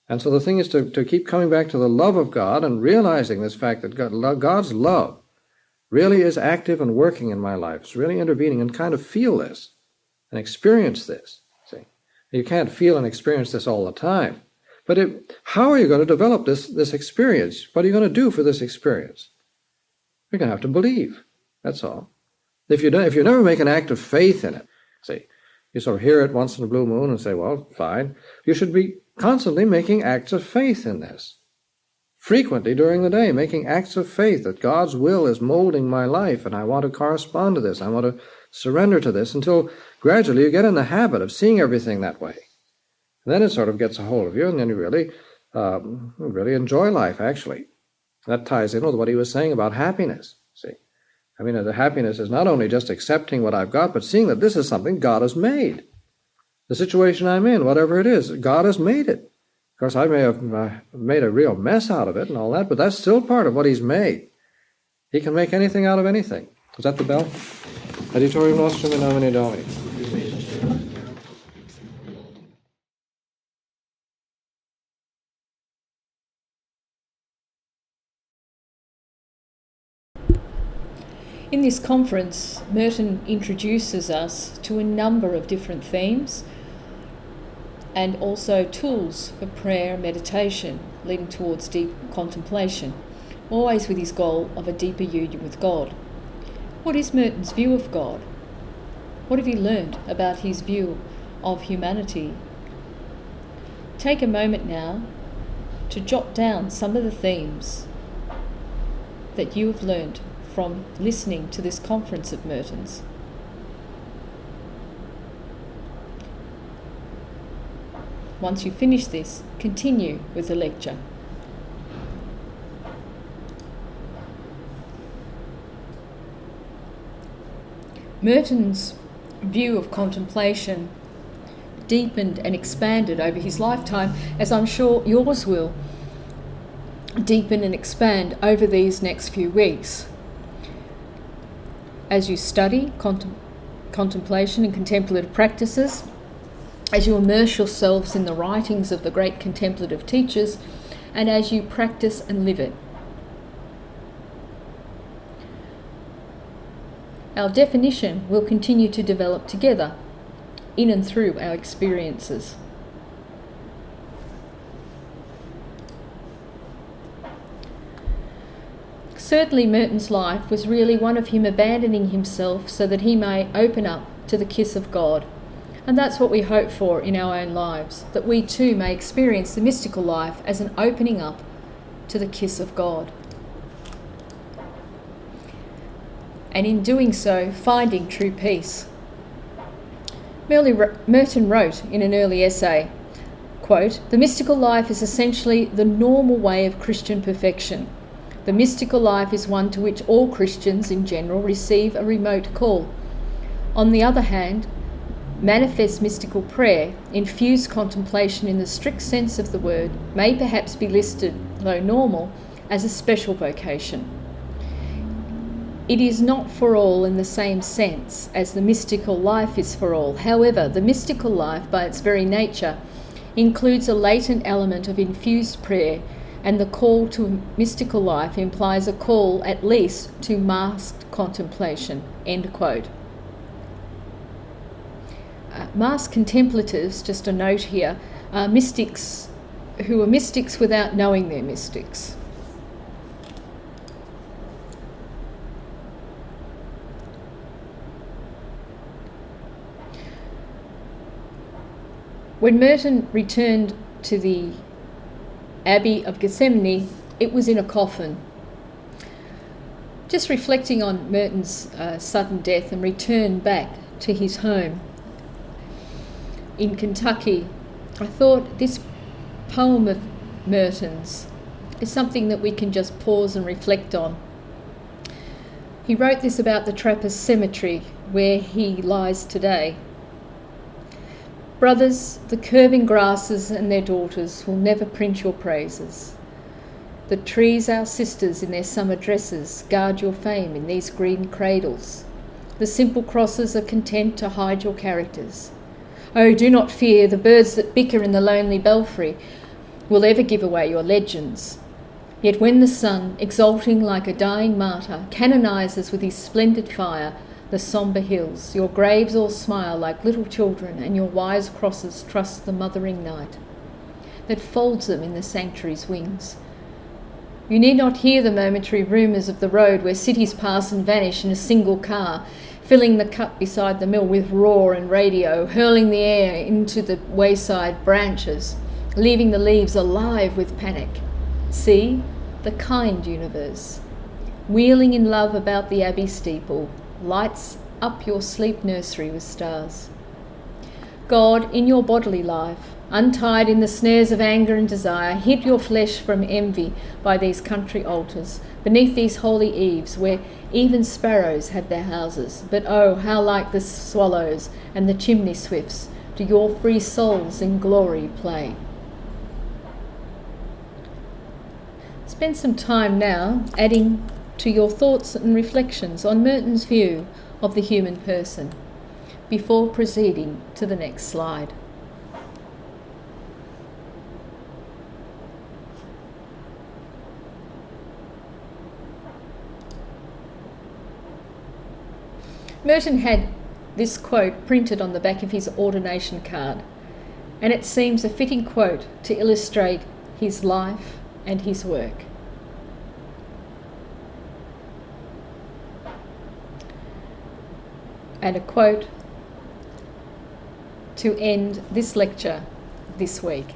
And so the thing is to keep coming back to the love of God and realizing this fact that God's love really is active and working in my life. It's really intervening, and kind of feel this and experience this. See, you can't feel and experience this all the time. But how are you going to develop this experience? What are you going to do for this experience? You're going to have to believe. That's all. If you never make an act of faith in it, see, you sort of hear it once in a blue moon and say, well, fine. You should be constantly making acts of faith in this. Frequently during the day, making acts of faith that God's will is molding my life, and I want to correspond to this. I want to surrender to this, until gradually you get in the habit of seeing everything that way. And then it sort of gets a hold of you, and then you really enjoy life, actually. That ties in with what he was saying about happiness. See, I mean, the happiness is not only just accepting what I've got, but seeing that this is something God has made. The situation I'm in, whatever it is, God has made it. Of course, I may have made a real mess out of it and all that, but that's still part of what he's made. He can make anything out of anything. Is that the bell? Adiutorium nostrum in nomine Domini. In this conference, Merton introduces us to a number of different themes and also tools for prayer and meditation leading towards deep contemplation, always with his goal of a deeper union with God. What is Merton's view of God? What have you learned about his view of humanity? Take a moment now to jot down some of the themes that you have learned from listening to this conference of Merton's. Once you finish this, continue with the lecture. Merton's view of contemplation deepened and expanded over his lifetime, as I'm sure yours will deepen and expand over these next few weeks. As you study contemplation and contemplative practices, as you immerse yourselves in the writings of the great contemplative teachers, and as you practice and live it. Our definition will continue to develop together, in and through our experiences. Certainly Merton's life was really one of him abandoning himself so that he may open up to the kiss of God. And that's what we hope for in our own lives, that we too may experience the mystical life as an opening up to the kiss of God. And in doing so, finding true peace. Merton wrote in an early essay, quote, "The mystical life is essentially the normal way of Christian perfection. The mystical life is one to which all Christians in general receive a remote call. On the other hand, manifest mystical prayer, infused contemplation in the strict sense of the word, may perhaps be listed, though normal, as a special vocation. It is not for all in the same sense as the mystical life is for all. However, the mystical life, by its very nature, includes a latent element of infused prayer, and the call to a mystical life implies a call at least to masked contemplation, end quote. Masked contemplatives, just a note here, are mystics who are mystics without knowing they're mystics. When Merton returned to the Abbey of Gethsemane, it was in a coffin. Just reflecting on Merton's sudden death and return back to his home in Kentucky, I thought this poem of Merton's is something that we can just pause and reflect on. He wrote this about the Trappist cemetery where he lies today. Brothers, the curving grasses and their daughters will never print your praises. The trees, our sisters in their summer dresses, guard your fame in these green cradles. The simple crosses are content to hide your characters. Oh, do not fear, the birds that bicker in the lonely belfry will ever give away your legends. Yet when the sun, exalting like a dying martyr, canonizes with his splendid fire the sombre hills, your graves all smile like little children, and your wise crosses trust the mothering night that folds them in the sanctuary's wings. You need not hear the momentary rumours of the road where cities pass and vanish in a single car, filling the cut beside the mill with roar and radio, hurling the air into the wayside branches, leaving the leaves alive with panic. See, the kind universe, wheeling in love about the abbey steeple, lights up your sleep nursery with stars. God, in your bodily life, untied in the snares of anger and desire, hid your flesh from envy by these country altars, beneath these holy eaves where even sparrows have their houses. But oh, how like the swallows and the chimney swifts do your free souls in glory play. Spend some time now adding to your thoughts and reflections on Merton's view of the human person before proceeding to the next slide. Merton had this quote printed on the back of his ordination card, and it seems a fitting quote to illustrate his life and his work. And a quote to end this lecture this week.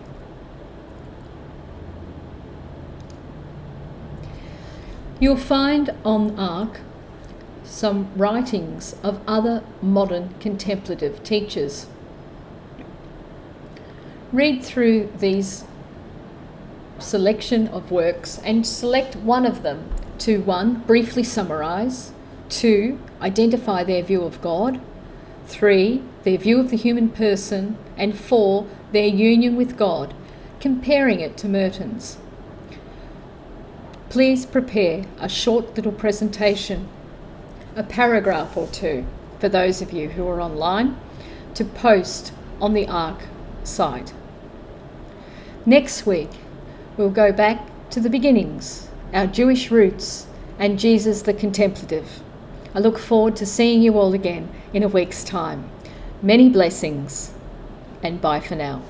You'll find on Ark some writings of other modern contemplative teachers. Read through these selection of works and select one of them to 1. Briefly summarise, 2. Identify their view of God, 3. Their view of the human person, and 4. Their union with God, comparing it to Merton's. Please prepare a short little presentation, a paragraph or two, for those of you who are online, to post on the Ark site. Next week, we'll go back to the beginnings, our Jewish roots, and Jesus the Contemplative. I look forward to seeing you all again in a week's time. Many blessings, and bye for now.